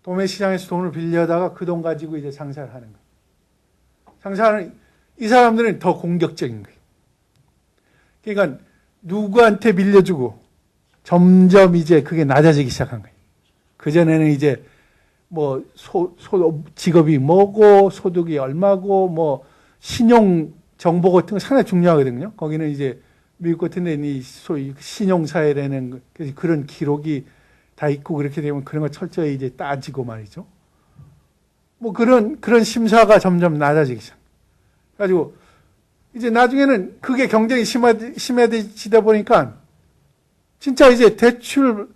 도매 시장에서 돈을 빌려다가 그 돈 가지고 이제 장사를 하는 거예요. 장사하는 이 사람들은 더 공격적인 거예요. 그러니까 누구한테 빌려주고 점점 이제 그게 낮아지기 시작한 거예요. 그전에는 이제 뭐 직업이 뭐고 소득이 얼마고 뭐 신용 정보 같은 거 상당히 중요하거든요. 거기는 이제 미국 같은 데는 이 소위 신용사회라는 그런 기록이 다 있고 그렇게 되면 그런 거 철저히 이제 따지고 말이죠. 뭐 그런 심사가 점점 낮아지기 시작. 가지고 이제 나중에는 그게 경쟁이 심해지다 보니까 진짜 이제 대출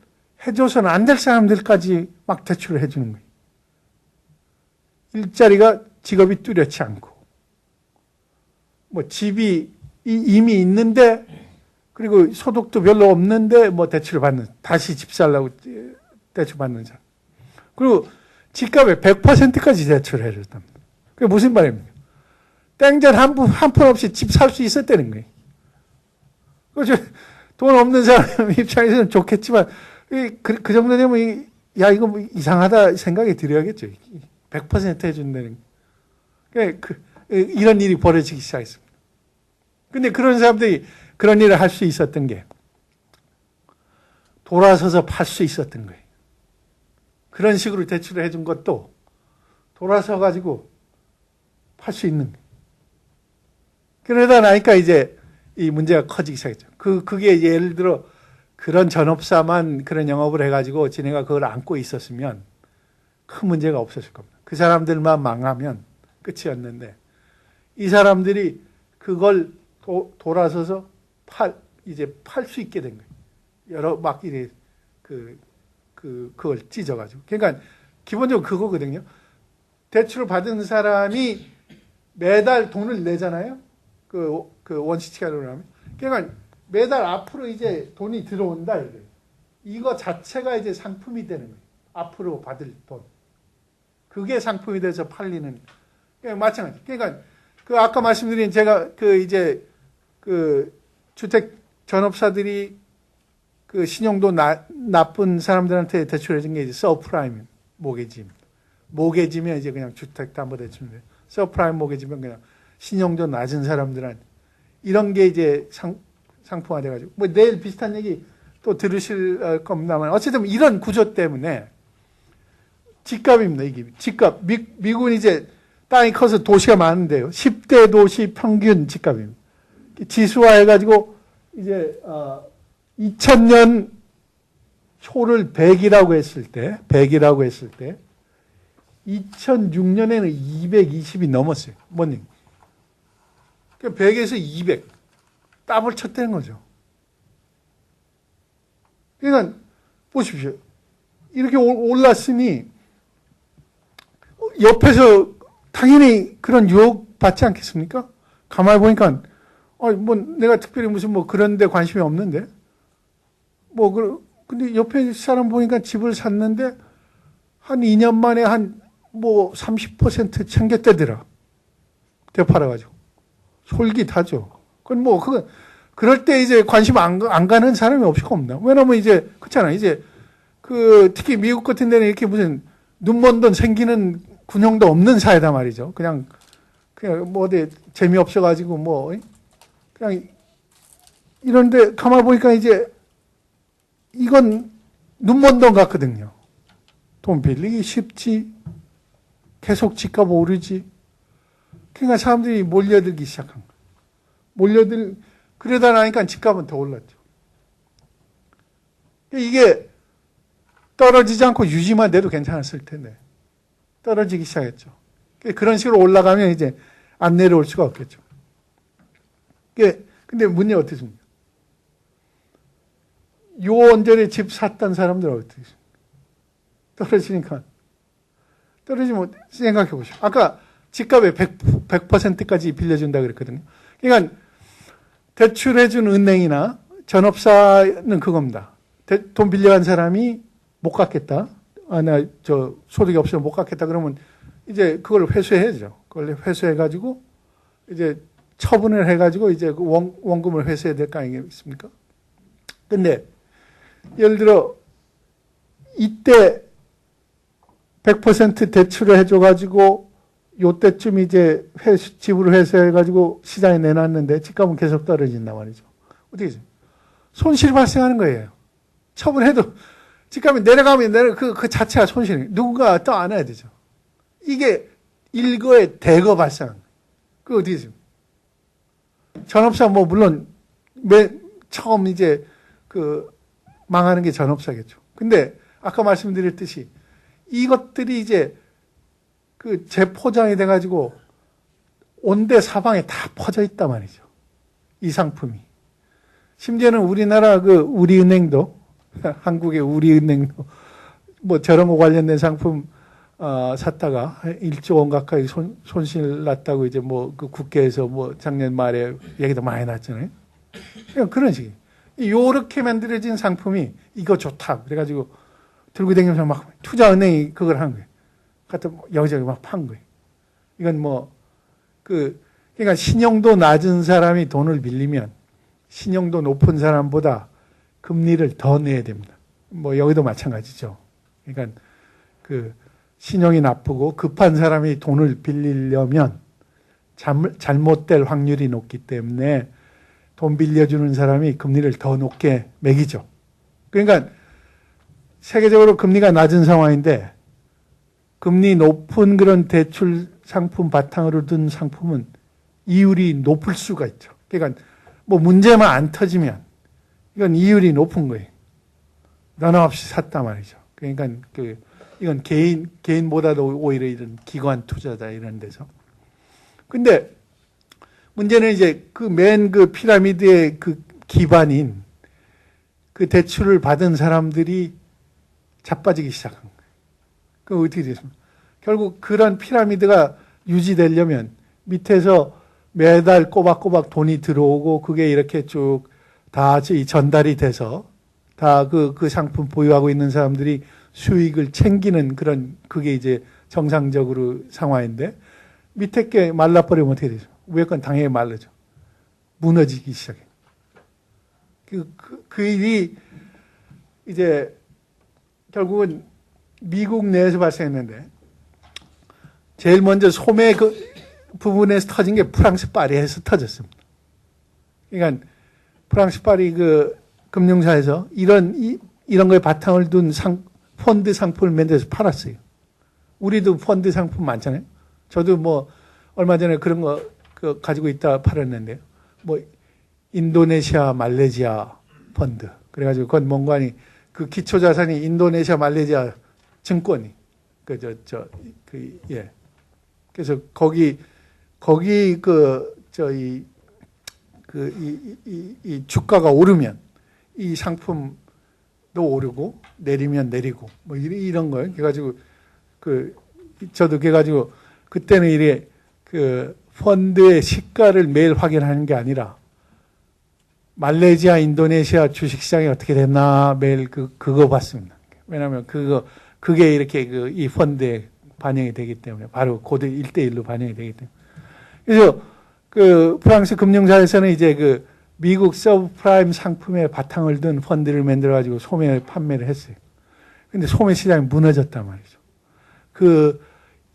해줘서는 안 될 사람들까지 막 대출을 해주는 거예요. 일자리가 직업이 뚜렷지 않고 뭐 집이 이미 있는데 그리고 소득도 별로 없는데 뭐 대출을 받는 다시 집 살라고 대출 받는 사람. 그리고 집값의 100%까지 대출을 해줬답니다. 그게 무슨 말입니까? 땡전 한 푼 없이 집 살 수 있었다는 거예요. 그렇죠. 돈 없는 사람 입장에서는 좋겠지만 그 정도 되면 야 이거 뭐 이상하다 생각이 들어야겠죠. 100% 해준다는 이런 일이 벌어지기 시작했습니다. 근데 그런 사람들이 그런 일을 할 수 있었던 게 돌아서서 팔 수 있었던 거예요. 그런 식으로 대출을 해준 것도 돌아서 가지고 팔 수 있는 거예요. 그러다 나니까 이제 이 문제가 커지기 시작했죠. 그게 예를 들어 그런 전업사만 그런 영업을 해가지고 지네가 그걸 안고 있었으면 큰 문제가 없었을 겁니다. 그 사람들만 망하면 끝이었는데 이 사람들이 그걸 돌아서서 이제 팔 수 있게 된 거예요. 여러 막 이래 그걸 찢어가지고. 그러니까 기본적으로 그거거든요. 대출을 받은 사람이 매달 돈을 내잖아요. 그 원시치가로 하면. 그러니까 매달 앞으로 이제 돈이 들어온다 이거예요. 이거 자체가 이제 상품이 되는 거예요. 앞으로 받을 돈. 그게 상품이 돼서 팔리는. 그러니까 마찬가지. 그러니까 아까 말씀드린 제가 이제 주택 전업사들이 신용도 나쁜 사람들한테 대출해 준 게 이제 서프라임 모게지입니다. 모게지면 이제 그냥 주택담보대출인데 서프라임 모게지면 그냥 신용도 낮은 사람들한테 이런 게 이제 상품화 돼가지고 뭐 내일 비슷한 얘기 또 들으실 겁니다만 어쨌든 이런 구조 때문에 집값입니다. 이게 집값 미국은 이제 땅이 커서 도시가 많은데요. 10대 도시 평균 집값입니다. 지수화해가지고 이제 2000년 초를 100이라고 했을 때 2006년에는 220이 넘었어요. 뭐니? 100에서 200 더블 쳤다는 거죠. 그러니까 보십시오. 이렇게 올랐으니 옆에서 당연히 그런 유혹 받지 않겠습니까? 가만히 보니까 뭐 내가 특별히 무슨 뭐 그런 데 관심이 없는데 근데 옆에 사람 보니까 집을 샀는데 한 2년 만에 한 뭐 30% 챙겼대더라. 되팔아가지고. 솔깃하죠. 그럴 때 이제 관심 안 가는 사람이 없을 겁니다. 왜냐면 이제, 그렇잖아요. 이제, 특히 미국 같은 데는 이렇게 무슨 눈먼 돈 생기는 군형도 없는 사회다 말이죠. 그냥 뭐 어디 재미없어가지고 그냥 이런데 가만 보니까 이제 이건 눈먼 돈 같거든요. 돈 빌리기 쉽지. 계속 집값 오르지. 그러니까 사람들이 몰려들기 시작한 거예요. 그러다 나니까 집값은 더 올랐죠. 이게 떨어지지 않고 유지만 돼도 괜찮았을 텐데 떨어지기 시작했죠. 그런 식으로 올라가면 이제 안 내려올 수가 없겠죠. 근데 문제가 어떻습니까? 요 언저리에 집 샀던 사람들은 어떻게 떨어지니까 떨어지면 생각해 보시오. 아까 집값의 100%까지 빌려준다 그랬거든요. 그러니까 대출해준 은행이나 전업사는 그겁니다. 돈 빌려간 사람이 못 갚겠다. 나 소득이 없으면 못 갚겠다. 그러면 이제 그걸 회수해야죠. 그걸 회수해가지고 이제 처분을 해가지고 이제 그 원금을 회수해야 될 거 아니겠습니까? 근데 예를 들어 이때 100% 대출을 해줘가지고 요때쯤 이제 집으로 회수해가지고 시장에 내놨는데 집값은 계속 떨어진단 말이죠. 어떻게 되죠? 손실이 발생하는 거예요. 처분해도 집값이 내려가면 그 자체가 손실이에요. 누군가 또 안아야 되죠. 이게 일거에 대거 발생한 거예요. 그거 어떻게 되죠? 전업사 물론 처음 이제 그 망하는 게 전업사겠죠. 근데 아까 말씀드렸듯이 이것들이 이제 그 재포장이 돼가지고 온데 사방에 다 퍼져 있단 말이죠. 이 상품이. 심지어는 우리나라 그 우리은행도, 한국의 우리은행도 뭐 저런 거 관련된 상품 샀다가 1조 원 가까이 손실 났다고 이제 뭐 그 국회에서 뭐 작년 말에 얘기도 많이 났잖아요. 그냥 그런 식이에요. 요렇게 만들어진 상품이 이거 좋다. 그래가지고 들고 다니면서 막 투자은행이 그걸 한 거예요. 갖다 여기저기 막 판 거예요. 이건 뭐, 그러니까 신용도 낮은 사람이 돈을 빌리면 신용도 높은 사람보다 금리를 더 내야 됩니다. 뭐 여기도 마찬가지죠. 그러니까 그 신용이 나쁘고 급한 사람이 돈을 빌리려면 잘못될 확률이 높기 때문에 돈 빌려주는 사람이 금리를 더 높게 매기죠. 그러니까 세계적으로 금리가 낮은 상황인데 금리 높은 그런 대출 상품 바탕으로 둔 상품은 이율이 높을 수가 있죠. 그러니까 뭐 문제만 안 터지면 이건 이율이 높은 거예요. 너나 없이 샀단 말이죠. 그러니까 이건 개인보다도 오히려 이런 기관 투자자 이런 데서. 근데 문제는 이제 그 피라미드의 그 기반인 그 대출을 받은 사람들이 자빠지기 시작한 거예요. 그 어떻게 됐습니까? 결국 그런 피라미드가 유지되려면 밑에서 매달 꼬박꼬박 돈이 들어오고 그게 이렇게 쭉 다 전달이 돼서 다 그 상품 보유하고 있는 사람들이 수익을 챙기는 그게 이제 정상적으로 상황인데 밑에 게 말라버리면 어떻게 되죠? 위에 건 당연히 말르죠. 무너지기 시작해요. 그 일이 이제 결국은 미국 내에서 발생했는데 제일 먼저 소매 그 부분에서 터진 게 프랑스 파리에서 터졌습니다. 그러니까 프랑스 파리 그 금융사에서 이런 거에 바탕을 둔 펀드 상품을 만들어서 팔았어요. 우리도 펀드 상품 많잖아요. 저도 뭐 얼마 전에 그런 거 가지고 있다 팔았는데요. 뭐 인도네시아, 말레이시아 펀드. 그래가지고 그건 뭔가 아니 그 기초자산이 인도네시아, 말레이시아 증권이 예. 그래서 거기 이 주가가 오르면 이 상품도 오르고 내리면 내리고 뭐 이런 거예요. 그래가지고 저도 그래가지고 그때는 이래 펀드의 시가를 매일 확인하는 게 아니라 말레이시아, 인도네시아 주식시장이 어떻게 됐나 매일 그거 봤습니다. 왜냐하면 그게 이렇게 이 펀드에 반영이 되기 때문에 바로 고대 1대1로 반영이 되기 때문에. 그래서 프랑스 금융사에서는 이제 미국 서브프라임 상품에 바탕을 둔 펀드를 만들어 가지고 소매 판매를 했어요. 근데 소매 시장이 무너졌단 말이죠.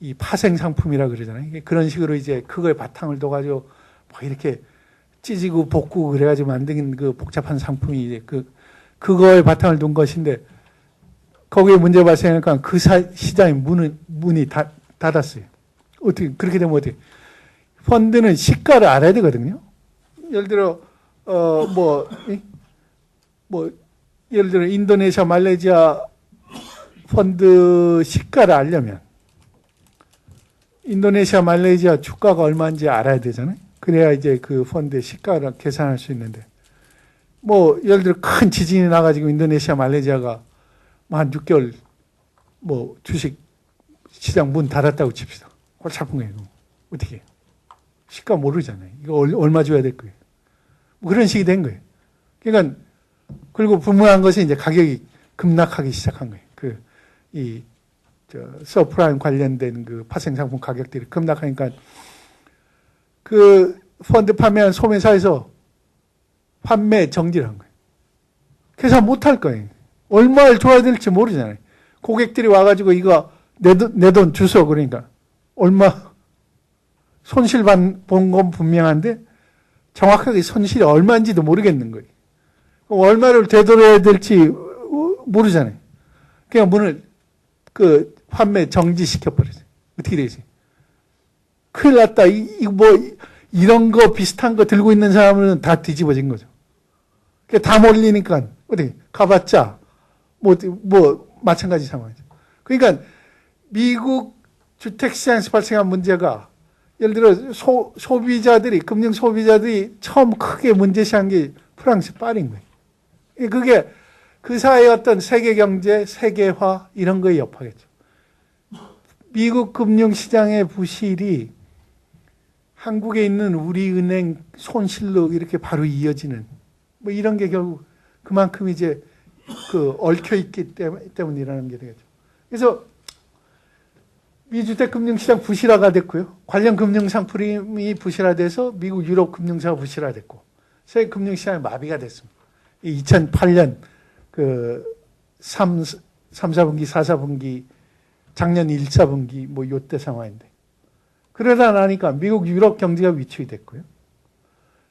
이 파생 상품이라 그러잖아요. 그런 식으로 이제 그거에 바탕을 둬가지고 뭐 이렇게 찢고 볶고 그래가지고 만든 그 복잡한 상품이 이제 그거에 바탕을 둔 것인데 거기에 문제 발생하니까 그 시장의 문이 닫았어요. 어떻게, 그렇게 되면 어떻게. 펀드는 시가를 알아야 되거든요. 예를 들어, 예를 들어 인도네시아, 말레이시아 펀드 시가를 알려면 인도네시아, 말레이시아 주가가 얼마인지 알아야 되잖아요. 그래야 이제 그 펀드의 시가를 계산할 수 있는데, 예를 들어 큰 지진이 나가지고 인도네시아, 말레이시아가 한 6개월 주식 시장 문 닫았다고 칩시다. 골치 아픈 거예요. 어떻게 해요? 시가 모르잖아요. 이거 얼마 줘야 될 거예요. 그런 식이 된 거예요. 그러니까, 그리고 분명한 것은 이제 가격이 급락하기 시작한 거예요. 서프라임 관련된 파생 상품 가격들이 급락하니까 펀드 판매한 소매사에서 판매 정지를 한 거예요. 계산 못 할 거예요. 얼마를 줘야 될지 모르잖아요. 고객들이 와가지고 이거 내 돈 주소 그러니까 얼마 손실 본 건 분명한데 정확하게 손실이 얼마인지도 모르겠는 거예요. 얼마를 되돌아야 될지 모르잖아요. 그냥 문을 판매 정지시켜버리죠. 어떻게 되지? 큰일 났다. 이런 거 비슷한 거 들고 있는 사람은 다 뒤집어진 거죠. 다 몰리니까 어디 가봤자 뭐 마찬가지 상황이죠. 그러니까 미국 주택시장에서 발생한 문제가 예를 들어 소비자들이 금융 소비자들이 처음 크게 문제시한 게 프랑스 파리인 거예요. 그게 그 사이의 어떤 세계 경제, 세계화 이런 거에 여파겠죠. 미국 금융시장의 부실이 한국에 있는 우리은행 손실로 이렇게 바로 이어지는 뭐 이런 게 결국 그만큼 이제 얽혀 있기 때문이라는 게 되겠죠. 그래서 미주택 금융시장 부실화가 됐고요. 관련 금융상품이 부실화돼서 미국 유럽 금융사가 부실화됐고 세계 금융시장이 마비가 됐습니다. 2008년 3, 4분기, 4, 4분기 작년 1, 4분기 뭐 요때 상황인데 그러다 나니까 미국 유럽 경제가 위축이 됐고요.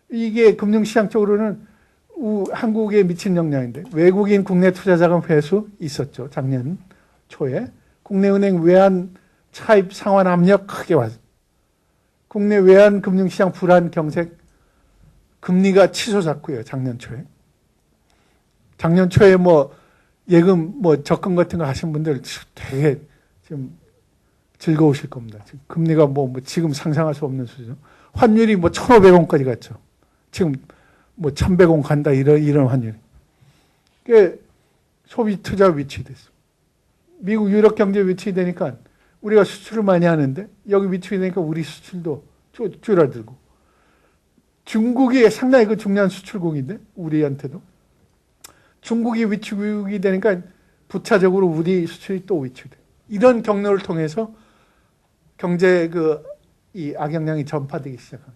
이게 금융시장 쪽으로는 한국에 미친 영향인데 외국인 국내 투자자금 회수 있었죠. 작년 초에. 국내 은행 외환 차입 상환 압력 크게 왔어요. 국내 외환 금융시장 불안 경색 금리가 치솟았고요. 작년 초에. 작년 초에 뭐 예금 적금 같은 거 하신 분들 되게 지금 즐거우실 겁니다. 지금 금리가 지금 상상할 수 없는 수준. 환율이 1,500원까지 갔죠. 지금 1,100원 간다 이런 환율. 그게 소비 투자 위치됐어. 미국 유럽 경제 위치되니까 우리가 수출을 많이 하는데 여기 위치되니까 우리 수출도 줄어들고. 중국이 상당히 중요한 수출국인데 우리한테도 중국이 위축이 되니까 부차적으로 우리 수출이 또 위축돼. 이런 경로를 통해서 경제 이 악영향이 전파되기 시작합니다.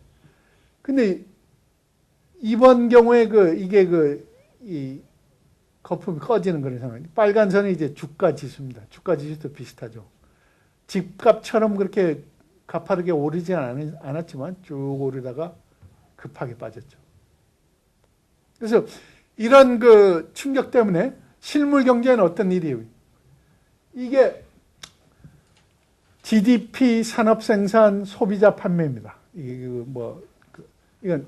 근데 이번 경우에 이게 이 거품이 꺼지는 그런 상황입니다. 빨간 선이 이제 주가 지수입니다. 주가 지수도 비슷하죠. 집값처럼 그렇게 가파르게 오르지 않았지만 쭉 오르다가 급하게 빠졌죠. 그래서 이런 충격 때문에 실물 경제는 어떤 일이에요? 이게 GDP, 산업 생산, 소비자 판매입니다. 이건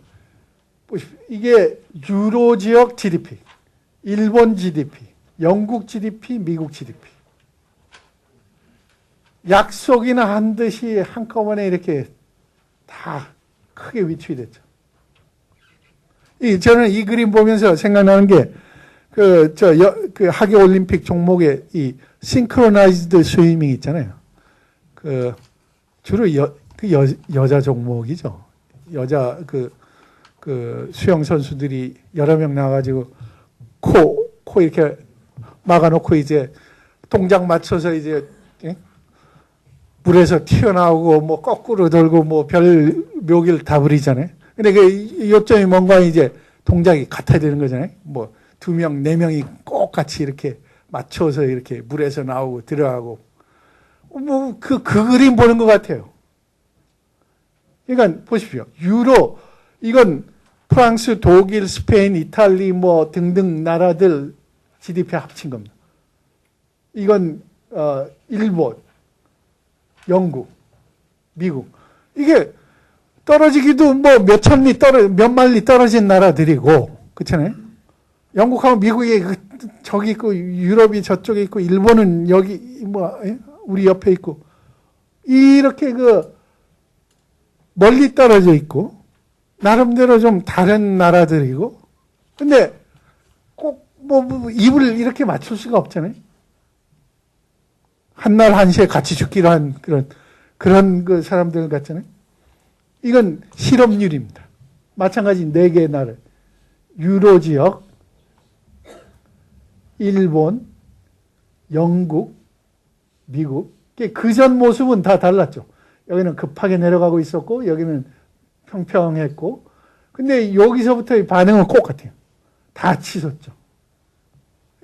보십시오. 이게 유로 지역 GDP, 일본 GDP, 영국 GDP, 미국 GDP. 약속이나 한 듯이 한꺼번에 이렇게 다 크게 위축이 됐죠. 저는 이 그림 보면서 생각나는 게 하계 올림픽 종목의 이 싱크로나이즈드 스위밍 있잖아요. 주로 여자 종목이죠. 여자 수영 선수들이 여러 명 나와가지고 코 이렇게 막아놓고 이제 동작 맞춰서 이제 물에서 튀어나오고 거꾸로 돌고 별 묘기를 다 부리잖아요. 근데 요점이 뭔가 이제 동작이 같아야 되는 거잖아요. 2명, 4명이 꼭 같이 이렇게 맞춰서 이렇게 물에서 나오고 들어가고. 그 그림 보는 것 같아요. 그러니까 보십시오. 유로, 이건 프랑스, 독일, 스페인, 이탈리 등등 나라들 GDP 합친 겁니다. 이건 일본, 영국, 미국. 이게 떨어지기도 몇만 리 떨어진 나라들이고, 그렇잖아요? 영국하고 미국이 저기 있고, 유럽이 저쪽에 있고, 일본은 여기, 우리 옆에 있고, 이렇게 멀리 떨어져 있고, 나름대로 좀 다른 나라들이고, 근데 꼭 입을 이렇게 맞출 수가 없잖아요? 한날 한시에 같이 죽기로 한 그런 사람들 같잖아요? 이건 실업률입니다. 마찬가지 4개의 나라. 유로 지역, 일본, 영국, 미국. 그전 모습은 다 달랐죠. 여기는 급하게 내려가고 있었고, 여기는 평평했고. 근데 여기서부터의 반응은 똑같아요. 다 치솟죠.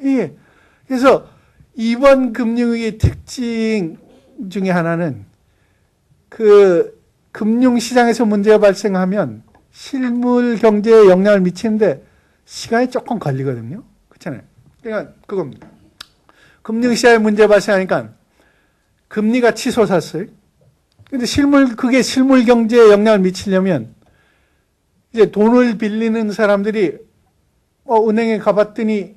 예. 그래서 이번 금융위기의 특징 중에 하나는 금융시장에서 문제가 발생하면 실물 경제에 영향을 미치는데 시간이 조금 걸리거든요. 그렇잖아요. 그러니까 그겁니다. 금융시장에 문제 발생하니까 금리가 치솟았어요. 근데 그게 실물 경제에 영향을 미치려면 이제 돈을 빌리는 사람들이 은행에 가봤더니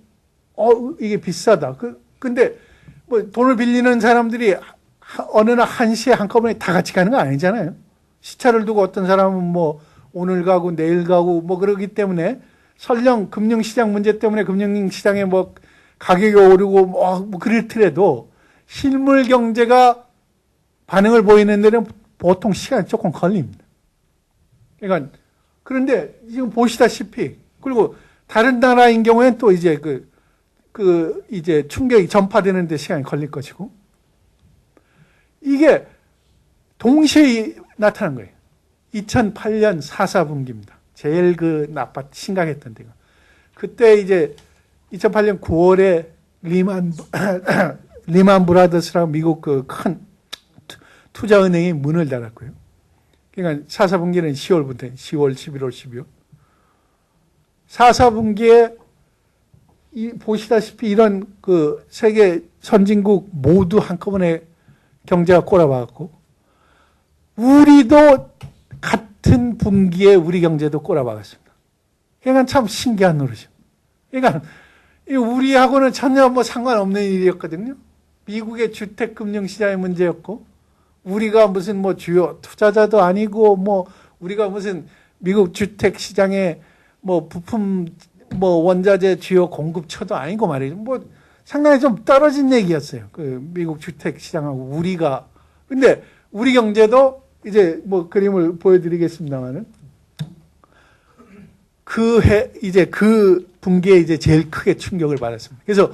이게 비싸다. 근데 뭐 돈을 빌리는 사람들이 어느 날 1시에 한꺼번에 다 같이 가는 거 아니잖아요. 시차를 두고 어떤 사람은 뭐 오늘 가고 내일 가고 뭐 그러기 때문에 설령 금융시장 문제 때문에 금융시장에 뭐 가격이 오르고 뭐 그렇더라도 실물 경제가 반응을 보이는 데는 보통 시간이 조금 걸립니다. 그러니까 그런데 지금 보시다시피 그리고 다른 나라인 경우에는 또 이제 이제 충격이 전파되는 데 시간이 걸릴 것이고 이게 동시에 나타난 거예요. 2008년 4분기입니다. 제일 심각했던 데가. 그때 이제 2008년 9월에 리만 브라더스라고 미국 큰 투자은행이 문을 닫았고요. 그러니까 4분기는 10월부터 10월, 11월, 12월. 4분기에 보시다시피 이런 세계 선진국 모두 한꺼번에 경제가 꼬라박았고 우리도 같은 분기에 우리 경제도 꼬라박았습니다. 그러니까 참 신기한 노릇이죠. 그러니까 우리하고는 전혀 뭐 상관없는 일이었거든요. 미국의 주택금융시장의 문제였고 우리가 무슨 뭐 주요 투자자도 아니고 뭐 우리가 무슨 미국 주택시장의 뭐 부품 뭐 원자재 주요 공급처도 아니고 말이죠. 뭐 상당히 좀 떨어진 얘기였어요. 미국 주택시장하고 우리가. 근데 우리 경제도 이제 뭐 그림을 보여드리겠습니다만은 이제 그 분기에 이제 제일 크게 충격을 받았습니다. 그래서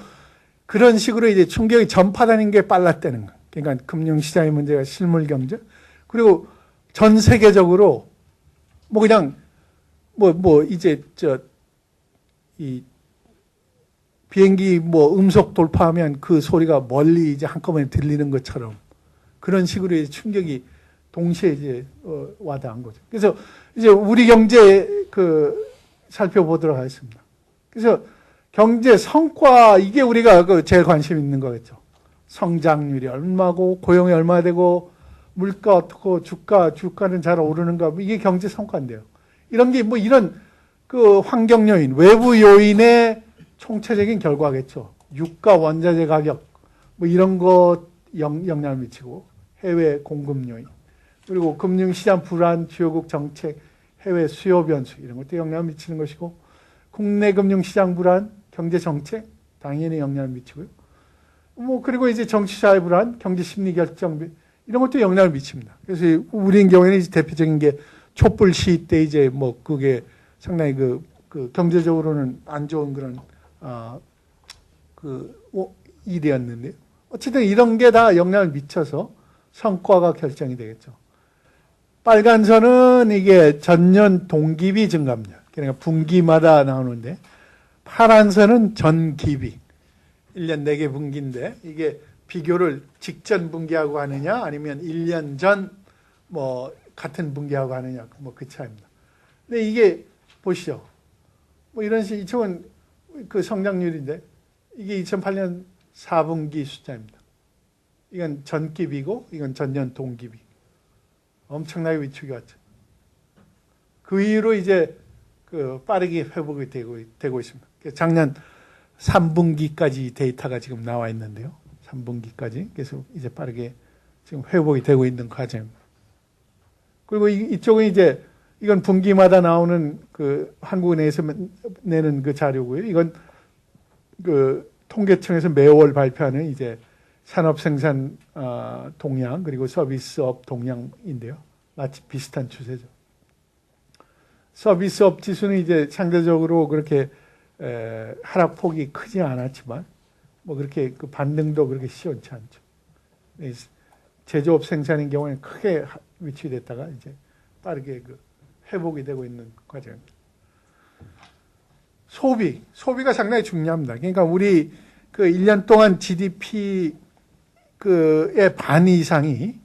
그런 식으로 이제 충격이 전파되는 게 빨랐다는 거예요. 그러니까 금융시장의 문제가 실물 경제. 그리고 전 세계적으로 뭐 그냥 이제 이 비행기 뭐 음속 돌파하면 그 소리가 멀리 이제 한꺼번에 들리는 것처럼 그런 식으로 이제 충격이 동시에 이제 와닿은 거죠. 그래서 이제 우리 경제 살펴보도록 하겠습니다. 그래서 경제 성과 이게 우리가 제일 관심 있는 거겠죠. 성장률이 얼마고 고용이 얼마 되고 물가 어떻고 주가는 잘 오르는가 이게 경제 성과인데요. 이런 게 뭐 이런 환경 요인, 외부 요인의 총체적인 결과겠죠. 유가, 원자재 가격 뭐 이런 거 영향을 미치고 해외 공급 요인 그리고 금융시장 불안, 주요국 정책, 해외 수요 변수 이런 것도 영향을 미치는 것이고 국내 금융시장 불안, 경제 정책 당연히 영향을 미치고요. 뭐 그리고 이제 정치사회 불안, 경제 심리 결정 이런 것도 영향을 미칩니다. 그래서 우리인 경우에는 이제 대표적인 게 촛불 시위 때 이제 뭐 그게 상당히 경제적으로는 안 좋은 그런 일이었는데요. 어쨌든 이런 게 다 영향을 미쳐서 성과가 결정이 되겠죠. 빨간 선은 이게 전년 동기비 증가입니다. 그러니까 분기마다 나오는데 파란 선은 전기비. 1년 4개 분기인데 이게 비교를 직전 분기하고 하느냐 아니면 1년 전 뭐 같은 분기하고 하느냐 뭐 그 차이입니다. 근데 이게 보시죠. 뭐 이런 식 이쪽은 성장률인데 이게 2008년 4분기 숫자입니다. 이건 전기비고 이건 전년 동기비. 엄청나게 위축이 왔죠. 그 이후로 이제 빠르게 회복이 되고 있습니다. 작년 3분기까지 데이터가 지금 나와 있는데요. 3분기까지 계속 이제 빠르게 지금 회복이 되고 있는 과정입니다. 그리고 이쪽은 이제 이건 분기마다 나오는 한국은행에서 내는 그 자료고요. 이건 통계청에서 매월 발표하는 이제 산업 생산 동향 그리고 서비스업 동향인데요. 마치 비슷한 추세죠. 서비스업 지수는 이제 상대적으로 그렇게 하락폭이 크지 않았지만 뭐 그렇게 반등도 그렇게 시원치 않죠. 제조업 생산인 경우에는 크게 위치됐다가 이제 빠르게 회복이 되고 있는 과정입니다. 소비가 상당히 중요합니다. 그러니까 우리 1년 동안 GDP의 반 이상이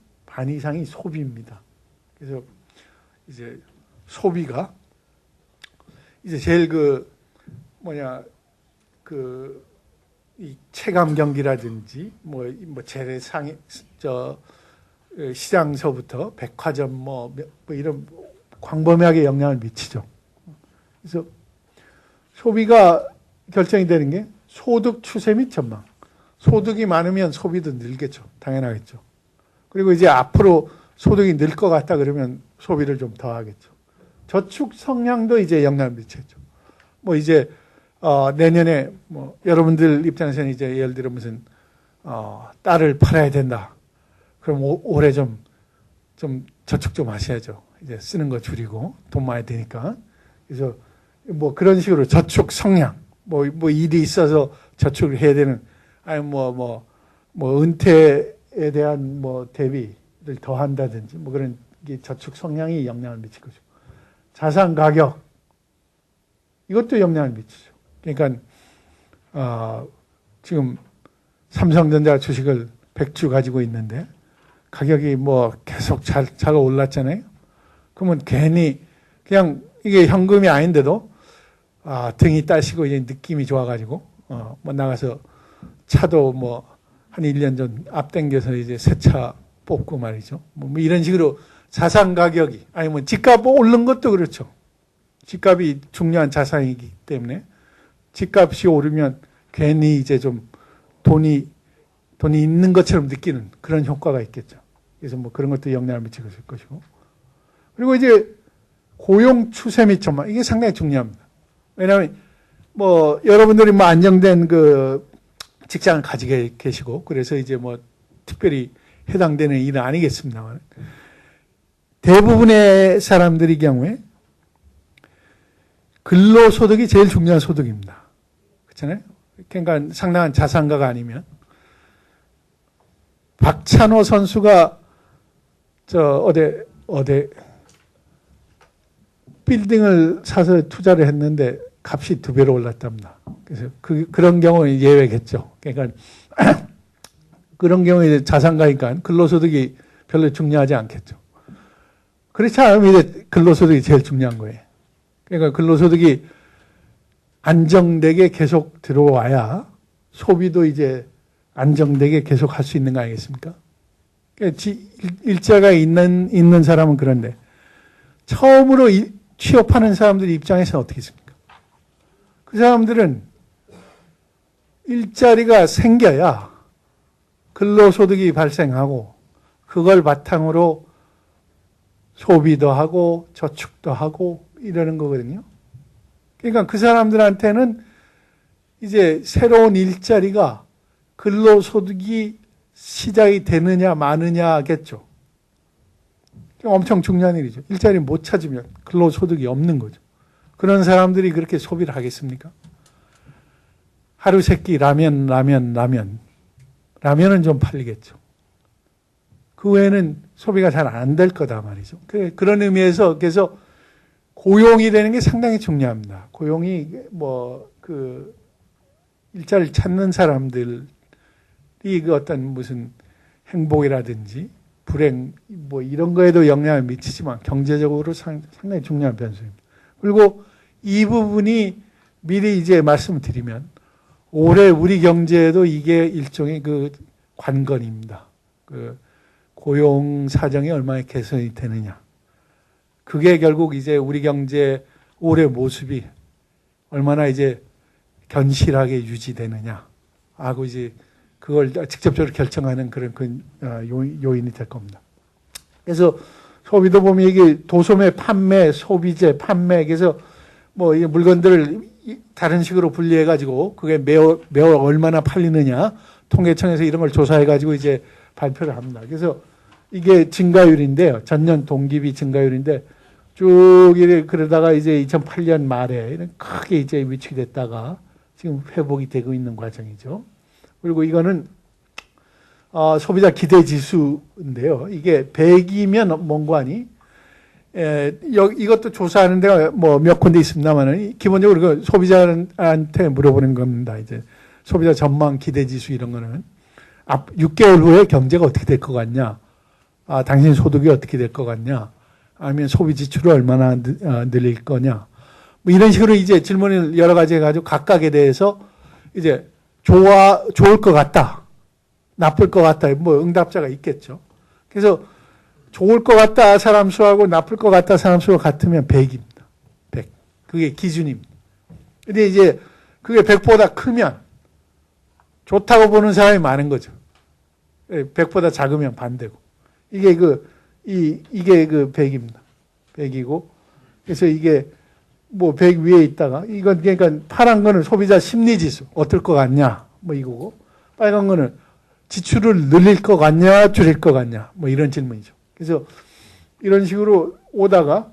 소비입니다. 그래서 이제 소비가 이제 제일 이 체감 경기라든지 뭐 재래상이 시장서부터 백화점 뭐 이런 광범위하게 영향을 미치죠. 그래서 소비가 결정이 되는 게 소득 추세 및 전망. 소득이 많으면 소비도 늘겠죠. 당연하겠죠. 그리고 이제 앞으로 소득이 늘 것 같다 그러면 소비를 좀 더 하겠죠. 저축 성향도 이제 영향을 미치죠. 뭐 이제 내년에 뭐 여러분들 입장에서는 이제 예를 들어 무슨 딸을 팔아야 된다. 그럼 올해 좀 저축 좀 하셔야죠. 이제 쓰는 거 줄이고 돈 많이 드니까. 그래서 뭐 그런 식으로 저축 성향, 뭐 일이 있어서 저축을 해야 되는, 아니 뭐 은퇴에 대한 뭐 대비를 더 한다든지 뭐 그런 게 저축 성향이 영향을 미칠 거죠. 자산 가격, 이것도 영향을 미치죠. 그러니까 지금 삼성전자 주식을 100주 가지고 있는데 가격이 뭐 계속 잘 올랐잖아요. 그러면 괜히 그냥 이게 현금이 아닌데도 등이 따시고 이제 느낌이 좋아가지고 뭐 나가서 차도 뭐 한 1년 전 앞당겨서 이제 새 차 뽑고 말이죠. 뭐 이런 식으로 자산 가격이, 아니면 집값 오른 것도 그렇죠. 집값이 중요한 자산이기 때문에 집값이 오르면 괜히 이제 좀 돈이 있는 것처럼 느끼는 그런 효과가 있겠죠. 그래서 뭐 그런 것도 영향을 미칠 것이고. 그리고 이제 고용 추세 및 전망, 이게 상당히 중요합니다. 왜냐하면 뭐 여러분들이 뭐 안정된 그 직장을 가지고 계시고 그래서 이제 뭐 특별히 해당되는 일은 아니겠습니다만, 대부분의 사람들의 경우에 근로소득이 제일 중요한 소득입니다. 그렇잖아요? 그러니까 상당한 자산가가 아니면. 박찬호 선수가 어디 빌딩을 사서 투자를 했는데 값이 2배로 올랐답니다. 그래서 그런 경우는 예외겠죠. 그러니까 그런 경우에 자산가니까 근로소득이 별로 중요하지 않겠죠. 그렇지 않으면 이제 근로소득이 제일 중요한 거예요. 그러니까 근로소득이 안정되게 계속 들어와야 소비도 이제 안정되게 계속 할 수 있는 거 아니겠습니까? 그러니까 일자가 있는 사람은 그런데 처음으로 취업하는 사람들 입장에서는 어떻게 있습니까? 그 사람들은 일자리가 생겨야 근로소득이 발생하고 그걸 바탕으로 소비도 하고 저축도 하고 이러는 거거든요. 그러니까 그 사람들한테는 이제 새로운 일자리가 근로소득이 시작이 되느냐 마느냐겠죠. 엄청 중요한 일이죠. 일자리 못 찾으면 근로소득이 없는 거죠. 그런 사람들이 그렇게 소비를 하겠습니까? 하루 세끼 라면은 좀 팔리겠죠. 그 외에는 소비가 잘 안 될 거다 말이죠. 그런 의미에서 그래서 고용이 되는 게 상당히 중요합니다. 고용이 일자리를 찾는 사람들이 그 어떤 무슨 행복이라든지 불행 뭐 이런 거에도 영향을 미치지만 경제적으로 상당히 중요한 변수입니다. 그리고 이 부분이 미리 이제 말씀을 드리면 올해 우리 경제에도 이게 일종의 그 관건입니다. 그 고용 사정이 얼마나 개선이 되느냐. 그게 결국 이제 우리 경제 올해 모습이 얼마나 이제 견실하게 유지되느냐 하고 이제 그걸 직접적으로 결정하는 그런 요인이 될 겁니다. 그래서 소비도 보면 이게 도소매 판매, 소비재 판매, 그래서 뭐 이 물건들을 다른 식으로 분리해 가지고 그게 매월 얼마나 팔리느냐 통계청에서 이런 걸 조사해 가지고 이제 발표를 합니다. 그래서 이게 증가율인데요. 전년 동기비 증가율인데 쭉 이렇게 그러다가 이제 2008년 말에 크게 이제 위축이 됐다가 지금 회복이 되고 있는 과정이죠. 그리고 이거는 소비자 기대 지수인데요. 이게 100이면 뭔고하니? 이것도 조사하는 데가 뭐 몇 군데 있습니다만은 기본적으로 그 소비자한테 물어보는 겁니다. 이제 소비자 전망 기대 지수 이런 거는 6개월 후에 경제가 어떻게 될 것 같냐? 당신 소득이 어떻게 될 것 같냐? 아니면 소비 지출을 얼마나 늘릴 거냐? 뭐 이런 식으로 이제 질문을 여러 가지 해가지고 각각에 대해서 이제 좋을 것 같다, 나쁠 것 같다, 뭐 응답자가 있겠죠. 그래서 좋을 것 같다 사람 수하고 나쁠 것 같다 사람 수가 같으면 100입니다. 100. 그게 기준입니다. 근데 이제 그게 100보다 크면 좋다고 보는 사람이 많은 거죠. 100보다 작으면 반대고. 이게 이게 100입니다. 100이고. 그래서 이게 뭐 100 위에 있다가, 이건 그러니까 파란 거는 소비자 심리지수. 어떨 것 같냐? 뭐 이거고. 빨간 거는 지출을 늘릴 것 같냐? 줄일 것 같냐? 뭐 이런 질문이죠. 그래서 이런 식으로 오다가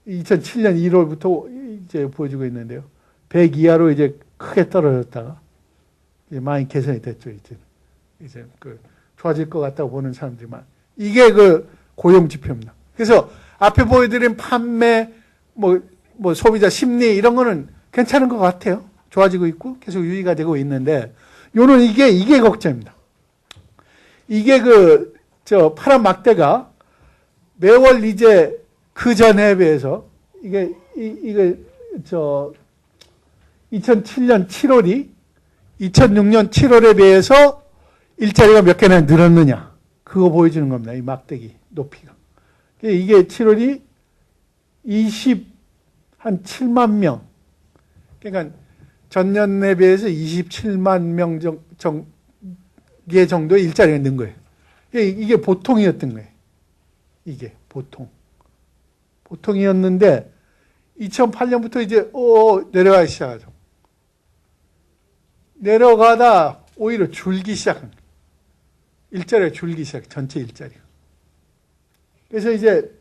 2007년 1월부터 이제 보여주고 있는데요. 100 이하로 이제 크게 떨어졌다가 이제 많이 개선이 됐죠. 이제 좋아질 것 같다고 보는 사람들만. 이게 고용 지표입니다. 그래서 앞에 보여드린 판매, 뭐 소비자 심리 이런 거는 괜찮은 것 같아요. 좋아지고 있고 계속 유지가 되고 있는데, 요는 이게 걱정입니다. 이게 파란 막대가 매월 이제 그 전에 비해서 이게 2007년 7월이 2006년 7월에 비해서 일자리가 몇 개나 늘었느냐. 그거 보여주는 겁니다. 이 막대기 높이가. 이게 7월이 한 7만 명. 그러니까 전년에 비해서 27만 명 개 정도의 일자리가 는 거예요. 이게 보통이었던 거예요. 이게 보통이었는데 2008년부터 이제 내려가기 시작하죠. 내려가다 오히려 줄기 시작한 거예요. 일자리가 줄기 시작, 전체 일자리가. 그래서 이제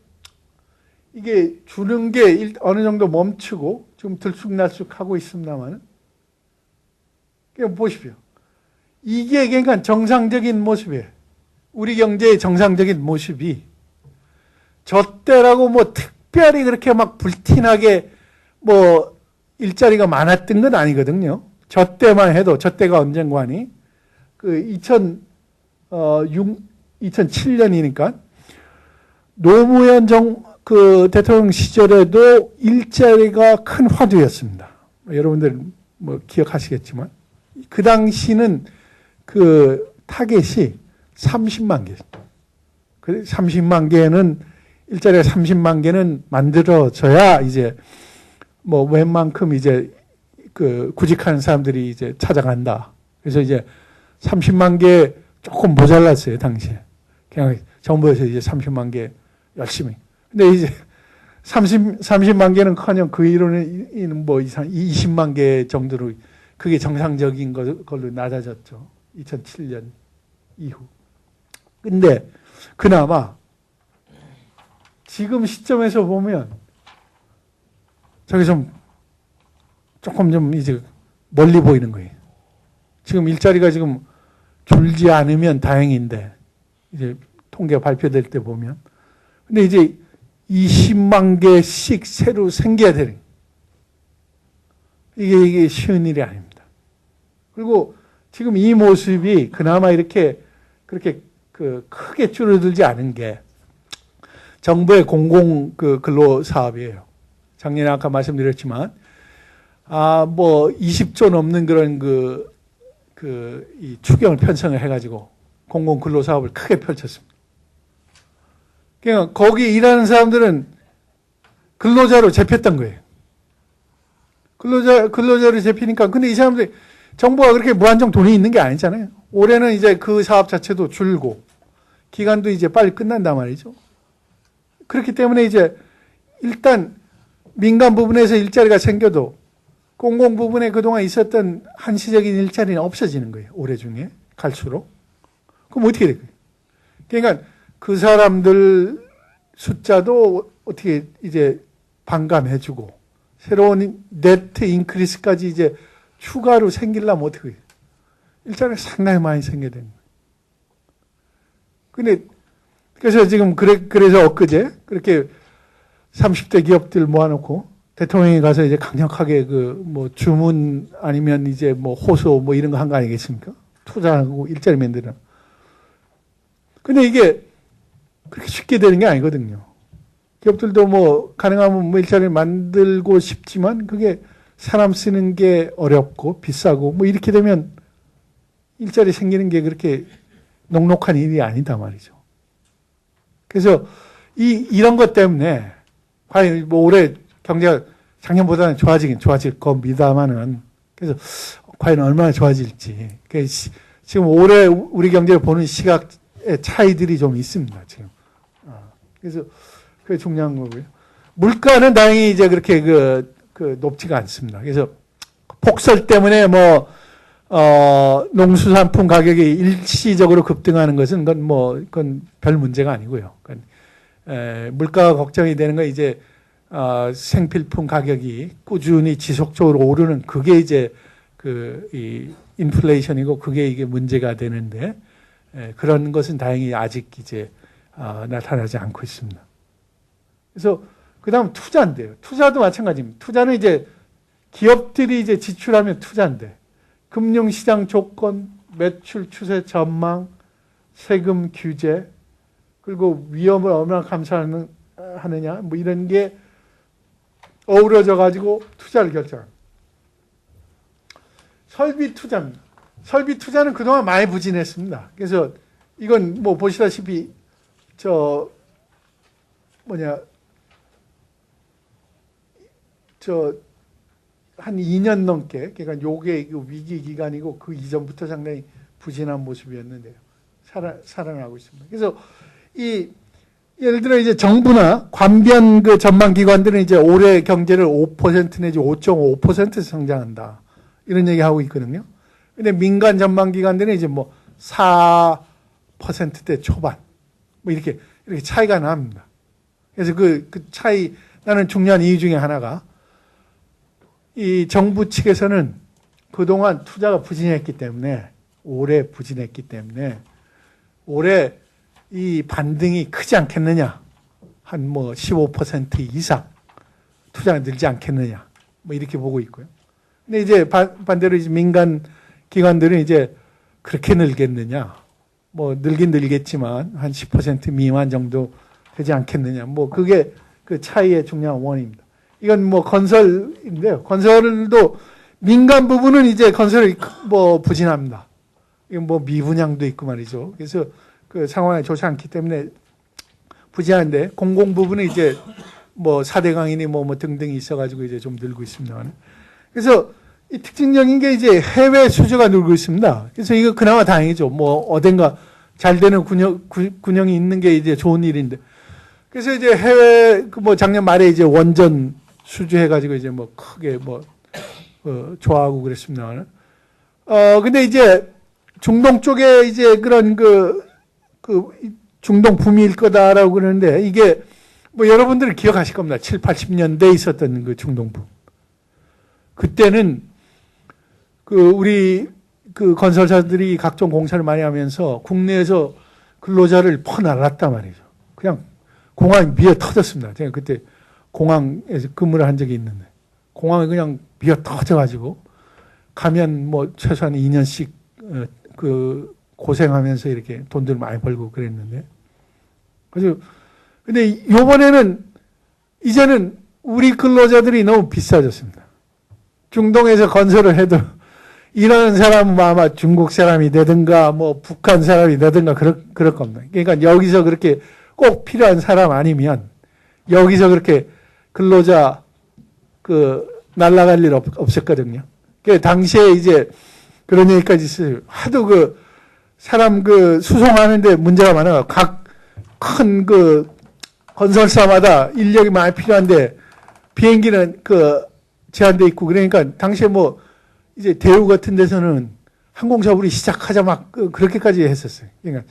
이게 주는 게 어느 정도 멈추고 좀 들쑥날쑥 하고 있습니다만, 그냥 보십시오. 이게 그러니까 정상적인 모습이에요. 우리 경제의 정상적인 모습이 저 때라고 뭐 특별히 그렇게 막 불티나게 뭐 일자리가 많았던 건 아니거든요. 저 때만 해도, 저 때가 언젠가니 2007년이니까 노무현 대통령 시절에도 일자리가 큰 화두였습니다. 여러분들 뭐 기억하시겠지만 그 당시는 타겟이 30만 개. 30만 개는 일자리가 30만 개는 만들어져야 이제 뭐 웬만큼 이제 구직하는 사람들이 이제 찾아간다. 그래서 이제 30만 개 조금 모자랐어요, 당시에. 그냥 정부에서 이제 30만 개 열심히. 근데 이제 30만 개는 커녕 그 이론은 뭐 이상 20만 개 정도로 그게 정상적인 걸로 낮아졌죠. 2007년 이후. 근데 그나마 지금 시점에서 보면 저기 조금 좀 이제 멀리 보이는 거예요. 지금 일자리가 지금 줄지 않으면 다행인데, 이제 통계가 발표될 때 보면. 근데 이제 20만 개씩 새로 생겨야 되는. 이게 쉬운 일이 아닙니다. 그리고 지금 이 모습이 그나마 그렇게 크게 줄어들지 않은 게 정부의 공공 근로 사업이에요. 작년에 아까 말씀드렸지만, 뭐 20조 넘는 그런 이 추경을 편성을 해가지고 공공 근로 사업을 크게 펼쳤습니다. 그러니까 거기 일하는 사람들은 근로자로 잡혔던 거예요. 근로자로 잡히니까, 근데 이 사람들이 정부가 그렇게 무한정 돈이 있는 게 아니잖아요. 올해는 이제 그 사업 자체도 줄고 기간도 이제 빨리 끝난단 말이죠. 그렇기 때문에 이제 일단 민간 부분에서 일자리가 생겨도 공공 부분에 그동안 있었던 한시적인 일자리는 없어지는 거예요. 올해 중에 갈수록. 그럼 어떻게 될까요? 그러니까 그 사람들 숫자도 어떻게 이제 반감해주고 새로운 네트 인크리스까지 이제 추가로 생기려면 어떻게 해요? 일자리가 상당히 많이 생겨야 되는 거예요. 근데 그래서 지금 그래서 엊그제 그렇게 30대 기업들 모아놓고 대통령이 가서 이제 강력하게 뭐 주문 아니면 이제 뭐 호소 뭐 이런 거 한 거 아니겠습니까? 투자하고 일자리 만드는. 근데 이게 그렇게 쉽게 되는 게 아니거든요. 기업들도 뭐 가능하면 뭐 일자리를 만들고 싶지만 그게 사람 쓰는 게 어렵고 비싸고 뭐 이렇게 되면 일자리 생기는 게 그렇게 녹록한 일이 아니다 말이죠. 그래서 이런 것 때문에 과연 뭐 올해 경제가 작년보다는 좋아질 겁니다만은 그래서 과연 얼마나 좋아질지. 지금 올해 우리 경제를 보는 시각의 차이들이 좀 있습니다. 지금. 그래서 그게 중요한 거고요. 물가는 다행히 이제 그렇게 높지가 않습니다. 그래서 폭설 때문에 농수산품 가격이 일시적으로 급등하는 것은 그건 별 문제가 아니고요. 물가가 걱정이 되는 건 이제 생필품 가격이 꾸준히 지속적으로 오르는 그게 이제 이 인플레이션이고 그게 이게 문제가 되는데 그런 것은 다행히 아직 이제 나타나지 않고 있습니다. 그래서 그다음 투자인데요. 투자도 마찬가지입니다. 투자는 이제 기업들이 이제 지출하면 투자인데 금융시장 조건, 매출 추세 전망, 세금 규제, 그리고 위험을 얼마나 감수하느냐, 뭐 이런 게 어우러져 가지고 투자를 결정합니다. 설비 투자입니다. 설비 투자는 그동안 많이 부진했습니다. 그래서 이건 뭐 보시다시피 한 2년 넘게, 그러니까 요게 위기 기간이고 그 이전부터 상당히 부진한 모습이었는데요. 살아나고 있습니다. 그래서 예를 들어 이제 정부나 관변 전망 기관들은 이제 올해 경제를 5% 내지 5.5% 성장한다. 이런 얘기 하고 있거든요. 근데 민간 전망 기관들은 이제 4%대 초반. 뭐 이렇게 차이가 납니다. 그래서 그 차이 나는 중요한 이유 중에 하나가 이 정부 측에서는 그동안 투자가 부진했기 때문에 올해 부진했기 때문에 올해 이 반등이 크지 않겠느냐. 한 15% 이상 투자가 늘지 않겠느냐. 뭐 이렇게 보고 있고요. 근데 이제 반대로 이제 민간 기관들은 이제 그렇게 늘겠느냐. 늘긴 늘겠지만 한 10% 미만 정도 되지 않겠느냐. 그게 그 차이의 중요한 원인입니다. 이건 건설인데요. 건설도 민간 부분은 이제 건설이 부진합니다. 이건 미분양도 있고 말이죠. 그래서 그 상황이 좋지 않기 때문에 부진한데 공공 부분은 이제 4대 강인이 등등이 있어가지고 이제 좀 늘고 있습니다. 그래서 이 특징적인 게 이제 해외 수주가 늘고 있습니다. 그래서 이거 그나마 다행이죠. 어딘가 잘 되는 군영이 있는 게 이제 좋은 일인데. 그래서 이제 해외 작년 말에 이제 원전 수주해가지고 이제 크게 좋아하고 그랬습니다만. 근데 이제 중동 쪽에 이제 그런 중동 붐일 거다라고 그러는데 이게 여러분들은 기억하실 겁니다. 7, 80년대에 있었던 그 중동 붐. 그때는 우리 건설사들이 각종 공사를 많이 하면서 국내에서 근로자를 퍼날랐단 말이죠. 그냥 공항이 미어 터졌습니다. 제가 그때 공항에서 근무를 한 적이 있는데 공항이 그냥 미어 터져가지고 가면 최소한 2년씩 고생하면서 이렇게 돈들 많이 벌고 그랬는데. 그래서 근데 요번에는 이제는 우리 근로자들이 너무 비싸졌습니다. 중동에서 건설을 해도 일하는 사람은 아마 중국 사람이 되든가 북한 사람이 되든가 그럴 겁니다. 그러니까 여기서 그렇게 꼭 필요한 사람 아니면 여기서 그렇게 근로자 날라갈 일 없었거든요. 그 당시에 이제 그런 얘기까지 있어요. 하도 사람 수송하는데 문제가 많아요. 각 큰 건설사마다 인력이 많이 필요한데 비행기는 제한돼 있고 그러니까 당시에 이제 대우 같은 데서는 항공사 우리 시작하자 그렇게까지 했었어요. 그러니까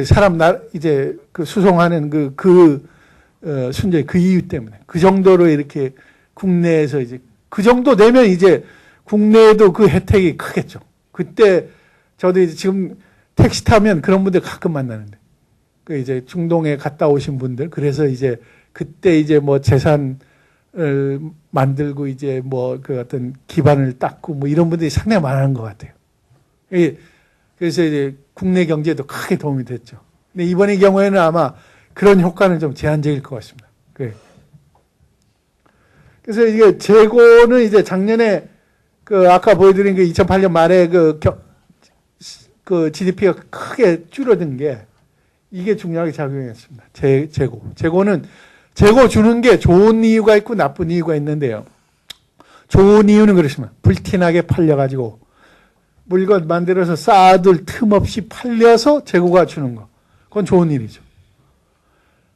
사람 이제 수송하는 순전히 그 이유 때문에 그 정도로 이렇게 국내에서 이제 그 정도 되면 이제 국내에도 그 혜택이 크겠죠. 그때 저도 이제 지금 택시 타면 그런 분들 가끔 만나는데 이제 중동에 갔다 오신 분들 그래서 이제 그때 이제 재산을 만들고 이제 어떤 기반을 닦고 이런 분들이 상당히 많은 것 같아요. 그래서 이제 국내 경제에도 크게 도움이 됐죠. 근데 이번의 경우에는 아마 그런 효과는 좀 제한적일 것 같습니다. 그래서 이게 재고는 이제 작년에 아까 보여드린 2008년 말에 GDP가 크게 줄어든 게 이게 중요하게 작용했습니다. 재고는 재고 주는 게 좋은 이유가 있고 나쁜 이유가 있는데요. 좋은 이유는 그렇지만 불티나게 팔려가지고 물건 만들어서 쌓아둘 틈 없이 팔려서 재고가 주는 거. 그건 좋은 일이죠.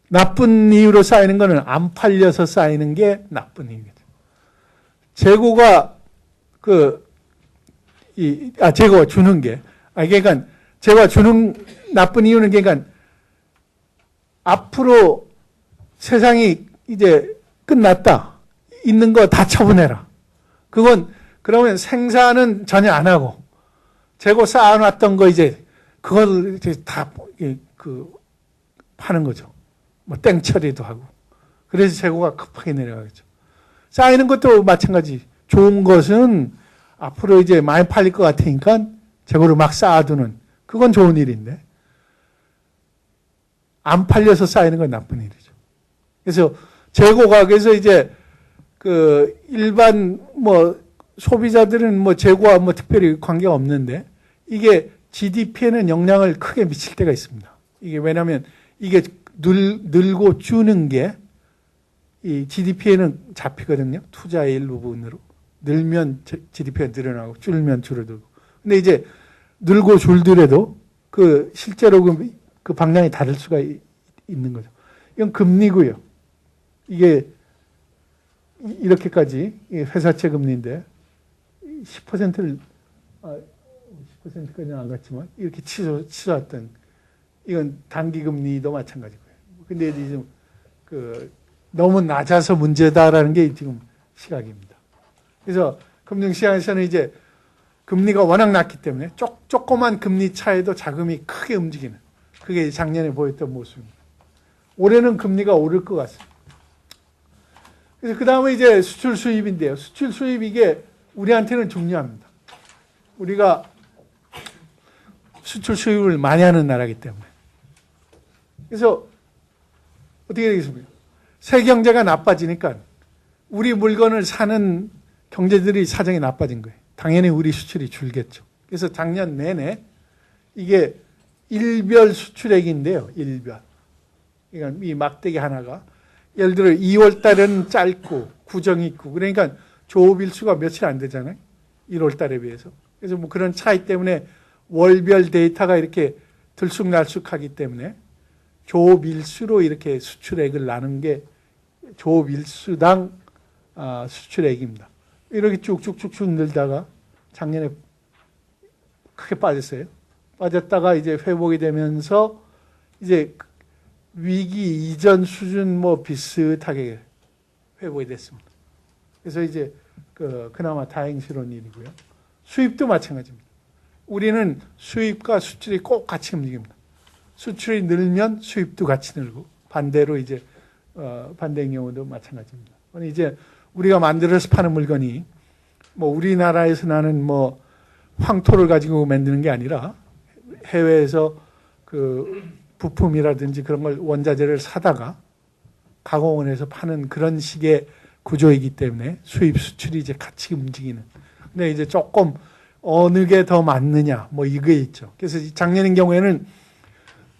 나쁜 이유로 쌓이는 거는 안 팔려서 쌓이는 게 나쁜 이유겠죠. 재고가 재고가 주는 게, 그러니까 재고가 주는 나쁜 이유는 그러니까 앞으로 세상이 이제 끝났다. 있는 거 다 처분해라. 그건 그러면 생산은 전혀 안 하고 재고 쌓아놨던 거 이제 그걸 이제 다 파는 거죠. 뭐 땡처리도 하고. 그래서 재고가 급하게 내려가겠죠. 쌓이는 것도 마찬가지. 좋은 것은 앞으로 이제 많이 팔릴 것 같으니까 재고를 막 쌓아두는 그건 좋은 일인데 안 팔려서 쌓이는 건 나쁜 일이죠. 그래서 재고가 그래서 이제 일반 소비자들은 재고와 특별히 관계가 없는데 이게 GDP에는 영향을 크게 미칠 때가 있습니다. 이게 왜냐하면 이게 늘고 주는 게 이 GDP에는 잡히거든요. 투자의 일부분으로. 늘면 GDP가 늘어나고 줄면 줄어들고. 근데 이제 늘고 줄더라도 실제로 그 방향이 다를 수가 있는 거죠. 이건 금리고요. 이게 이렇게까지 회사채 금리인데 10%를 10%까지는 안 갔지만 이렇게 치솟았던 이건 단기 금리도 마찬가지고요. 근데 지금 너무 낮아서 문제다라는 게 지금 시각입니다. 그래서 금융시장에서는 이제 금리가 워낙 낮기 때문에 조그만 금리 차에도 자금이 크게 움직이는 그게 작년에 보였던 모습입니다. 올해는 금리가 오를 것 같습니다. 그래서 그 다음에 이제 수출 수입인데요. 수출 수입 이게 우리한테는 중요합니다. 우리가 수출 수입을 많이 하는 나라이기 때문에. 그래서 어떻게 되겠습니까? 세계 경제가 나빠지니까 우리 물건을 사는 경제들이 사정이 나빠진 거예요. 당연히 우리 수출이 줄겠죠. 그래서 작년 내내 이게 일별 수출액인데요. 일별. 그러니까 이 막대기 하나가 예를 들어 2월 달은 짧고 구정이 있고 그러니까 조업일수가 며칠 안 되잖아요. 1월 달에 비해서. 그래서 그런 차이 때문에 월별 데이터가 이렇게 들쑥날쑥하기 때문에 조업일수로 이렇게 수출액을 나눈 게 조업일수당 수출액입니다. 이렇게 쭉쭉쭉쭉 늘다가 작년에 크게 빠졌어요. 빠졌다가 이제 회복이 되면서 이제 위기 이전 수준 비슷하게 회복이 됐습니다. 그래서 이제 그나마 다행스러운 일이고요. 수입도 마찬가지입니다. 우리는 수입과 수출이 꼭 같이 움직입니다. 수출이 늘면 수입도 같이 늘고 반대로 이제 반대인 경우도 마찬가지입니다. 이제 우리가 만들어서 파는 물건이 우리나라에서 나는 황토를 가지고 만드는 게 아니라 해외에서 부품이라든지 그런 걸 원자재를 사다가 가공을 해서 파는 그런 식의 구조이기 때문에 수입 수출이 이제 같이 움직이는. 근데 이제 조금 어느 게 더 맞느냐 이게 있죠. 그래서 작년인 경우에는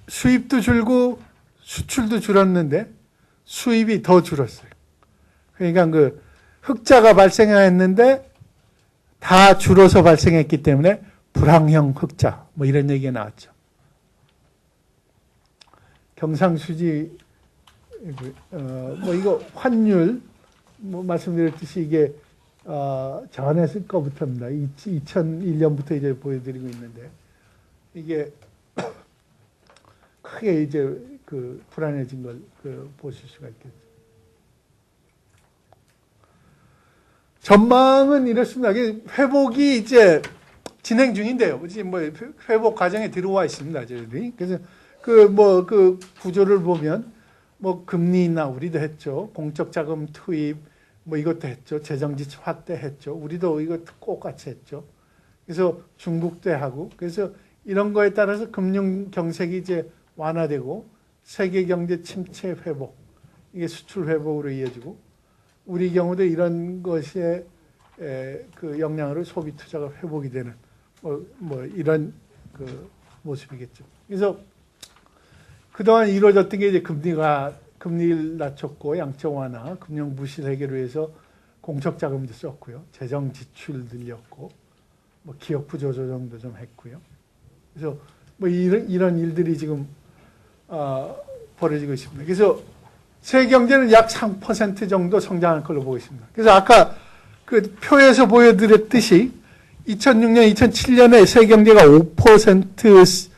수입도 줄고 수출도 줄었는데 수입이 더 줄었어요. 그러니까 흑자가 발생했는데 다 줄어서 발생했기 때문에 불황형 흑자 이런 얘기가 나왔죠. 경상수지 이거 환율 말씀드렸듯이 이게 전했을 거부터입니다. 2001년부터 이제 보여드리고 있는데 이게 크게 이제 불안해진 걸 보실 수가 있겠죠. 전망은 이렇습니다. 회복이 이제 진행 중인데요. 회복 과정에 들어와 있습니다. 저희들이. 그래서 그 구조를 보면 금리 인하 우리도 했죠. 공적 자금 투입 이것도 했죠. 재정지출 확대 했죠. 우리도 이거 똑같이 했죠. 그래서 중국도 하고 그래서 이런 거에 따라서 금융 경색이 이제 완화되고 세계 경제 침체 회복 이게 수출 회복으로 이어지고 우리 경우도 이런 것의 영향으로 소비 투자가 회복이 되는 이런 모습이겠죠. 그래서 그동안 이루어졌던 게 이제 금리를 낮췄고 양적 완화, 금융 부실 해결을 위해서 공적 자금도 썼고요. 재정 지출 늘렸고, 뭐 기업 구조 조정도 좀 했고요. 그래서 뭐 이런 일들이 지금 벌어지고 있습니다. 그래서 세계 경제는 약 3% 정도 성장할 걸로 보고 있습니다. 그래서 아까 그 표에서 보여드렸듯이 2006년, 2007년에 세계 경제가 5%씩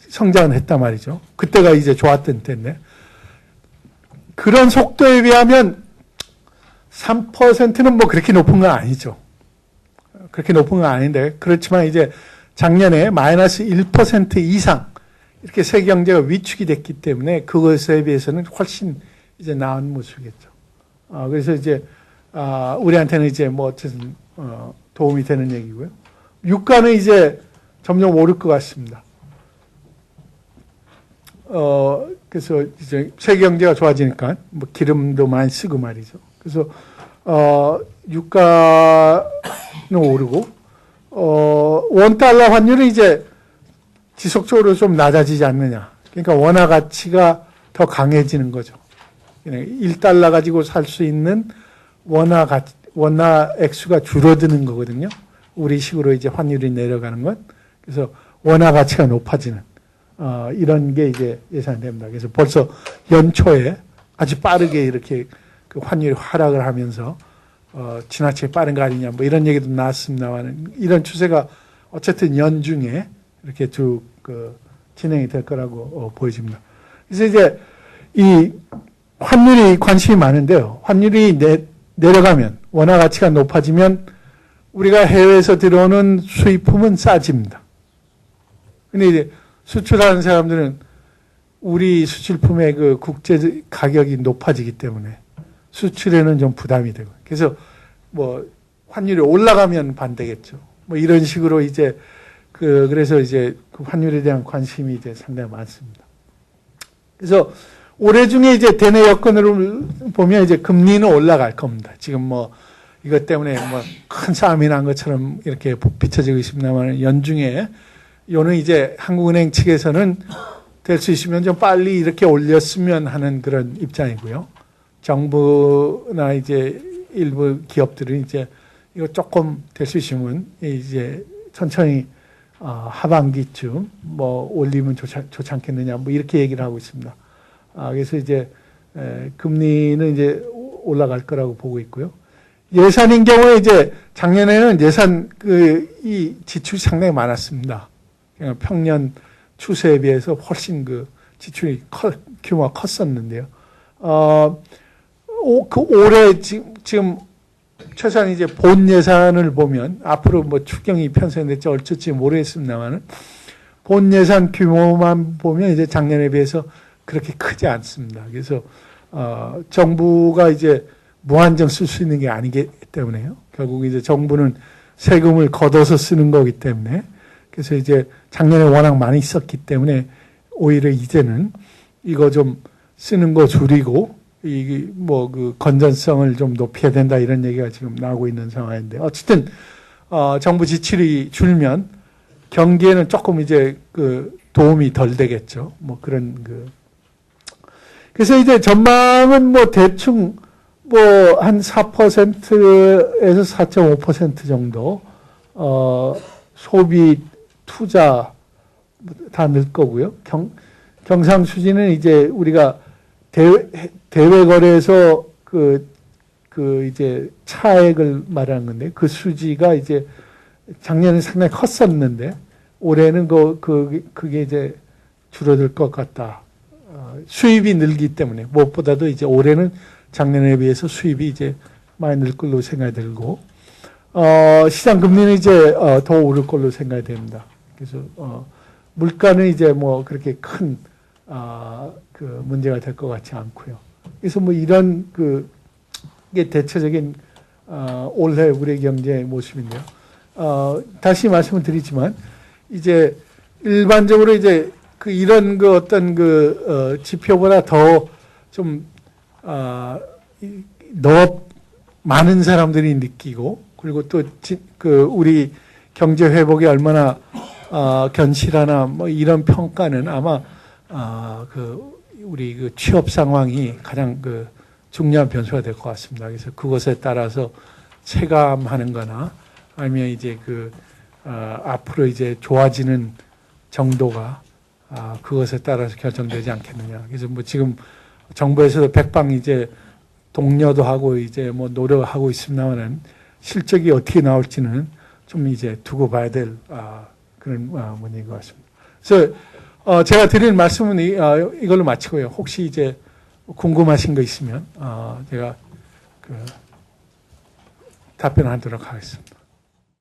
성장을 했단 말이죠. 그때가 이제 좋았던 때인데 그런 속도에 비하면 3%는 뭐 그렇게 높은 건 아니죠. 그렇게 높은 건 아닌데 그렇지만 이제 작년에 마이너스 1% 이상 이렇게 세계 경제가 위축이 됐기 때문에 그것에 비해서는 훨씬 이제 나은 모습이겠죠. 그래서 이제 우리한테는 이제 뭐 어쨌든 도움이 되는 얘기고요. 유가는 이제 점점 오를 것 같습니다. 그래서 이제 세계 경제가 좋아지니까 뭐 기름도 많이 쓰고 말이죠. 그래서 유가는 오르고 원달러 환율은 이제 지속적으로 좀 낮아지지 않느냐. 그러니까 원화 가치가 더 강해지는 거죠. 1달러 가지고 살 수 있는 원화 액수가 줄어드는 거거든요. 우리 식으로 이제 환율이 내려가는 것. 그래서 원화 가치가 높아지는 이런 게 이제 예상됩니다. 그래서 벌써 연초에 아주 빠르게 이렇게 그 환율이 하락을 하면서 지나치게 빠른 거 아니냐 뭐 이런 얘기도 나왔습니다만 이런 추세가 어쨌든 연중에 이렇게 쭉 진행이 될 거라고 보여집니다. 그래서 이제 이 환율이 관심이 많은데요. 환율이 내려가면 원화 가치가 높아지면 우리가 해외에서 들어오는 수입품은 싸집니다. 근데 이제 수출하는 사람들은 우리 수출품의 그 국제 가격이 높아지기 때문에 수출에는 좀 부담이 되고 그래서 뭐 환율이 올라가면 반대겠죠. 뭐 이런 식으로 이제 그래서 이제 그 환율에 대한 관심이 이제 상당히 많습니다. 그래서 올해 중에 이제 대내 여건으로 보면 이제 금리는 올라갈 겁니다. 지금 뭐 이것 때문에 뭐 큰 싸움이 난 것처럼 이렇게 비춰지고 있습니다만 연중에 요는 이제 한국은행 측에서는 될 수 있으면 좀 빨리 이렇게 올렸으면 하는 그런 입장이고요. 정부나 이제 일부 기업들은 이제 이거 조금 될 수 있으면 이제 천천히 하반기쯤 뭐 올리면 좋지 않겠느냐 뭐 이렇게 얘기를 하고 있습니다. 그래서 이제 금리는 이제 올라갈 거라고 보고 있고요. 예산인 경우에 이제 작년에는 예산 이 지출이 상당히 많았습니다. 평년 추세에 비해서 훨씬 그 지출이 규모가 컸었는데요. 올해 지금 최소한 이제 본 예산을 보면 앞으로 뭐 추경이 편성될지 어쩔지 모르겠습니다만은 본 예산 규모만 보면 이제 작년에 비해서 그렇게 크지 않습니다. 그래서 정부가 이제 무한정 쓸 수 있는 게 아니기 때문에요. 결국 이제 정부는 세금을 걷어서 쓰는 거기 때문에 그래서 이제 작년에 워낙 많이 썼기 때문에 오히려 이제는 이거 좀 쓰는 거 줄이고 이 뭐 그 건전성을 좀 높여야 된다 이런 얘기가 지금 나오고 있는 상황인데 어쨌든 정부 지출이 줄면 경기에는 조금 이제 그 도움이 덜 되겠죠. 뭐 그런 그래서 이제 전망은 뭐 대충 뭐 한 4%에서 4.5% 정도 소비 투자 다 늘 거고요. 경상수지는 이제 우리가 대외 거래에서 그 이제 차액을 말하는 건데 그 수지가 이제 작년에 상당히 컸었는데 올해는 그게 이제 줄어들 것 같다. 수입이 늘기 때문에 무엇보다도 이제 올해는 작년에 비해서 수입이 이제 많이 늘 걸로 생각이 들고 시장 금리는 이제 더 오를 걸로 생각이 됩니다. 그래서 물가는 이제 뭐 그렇게 큰 그 문제가 될 것 같지 않고요. 그래서 뭐 이런 이게 대체적인 올해 우리 경제의 모습인데요. 다시 말씀을 드리지만 이제 일반적으로 이제 이런 어떤 지표보다 더 좀 많은 사람들이 느끼고 그리고 또 우리 경제 회복이 얼마나 견실하나 뭐 이런 평가는 아마 우리 취업 상황이 가장 중요한 변수가 될 것 같습니다. 그래서 그것에 따라서 체감하는 거나 아니면 이제 앞으로 이제 좋아지는 정도가 그것에 따라서 결정되지 않겠느냐. 그래서 뭐 지금 정부에서도 백방 이제 독려도 하고 이제 뭐 노력하고 있습니다만은 실적이 어떻게 나올지는 좀 이제 두고 봐야 될 그런 문제인 것 같습니다. 그래서 제가 드리는 말씀은 이걸로 마치고요. 혹시 이제 궁금하신 거 있으면 제가 답변하도록 하겠습니다.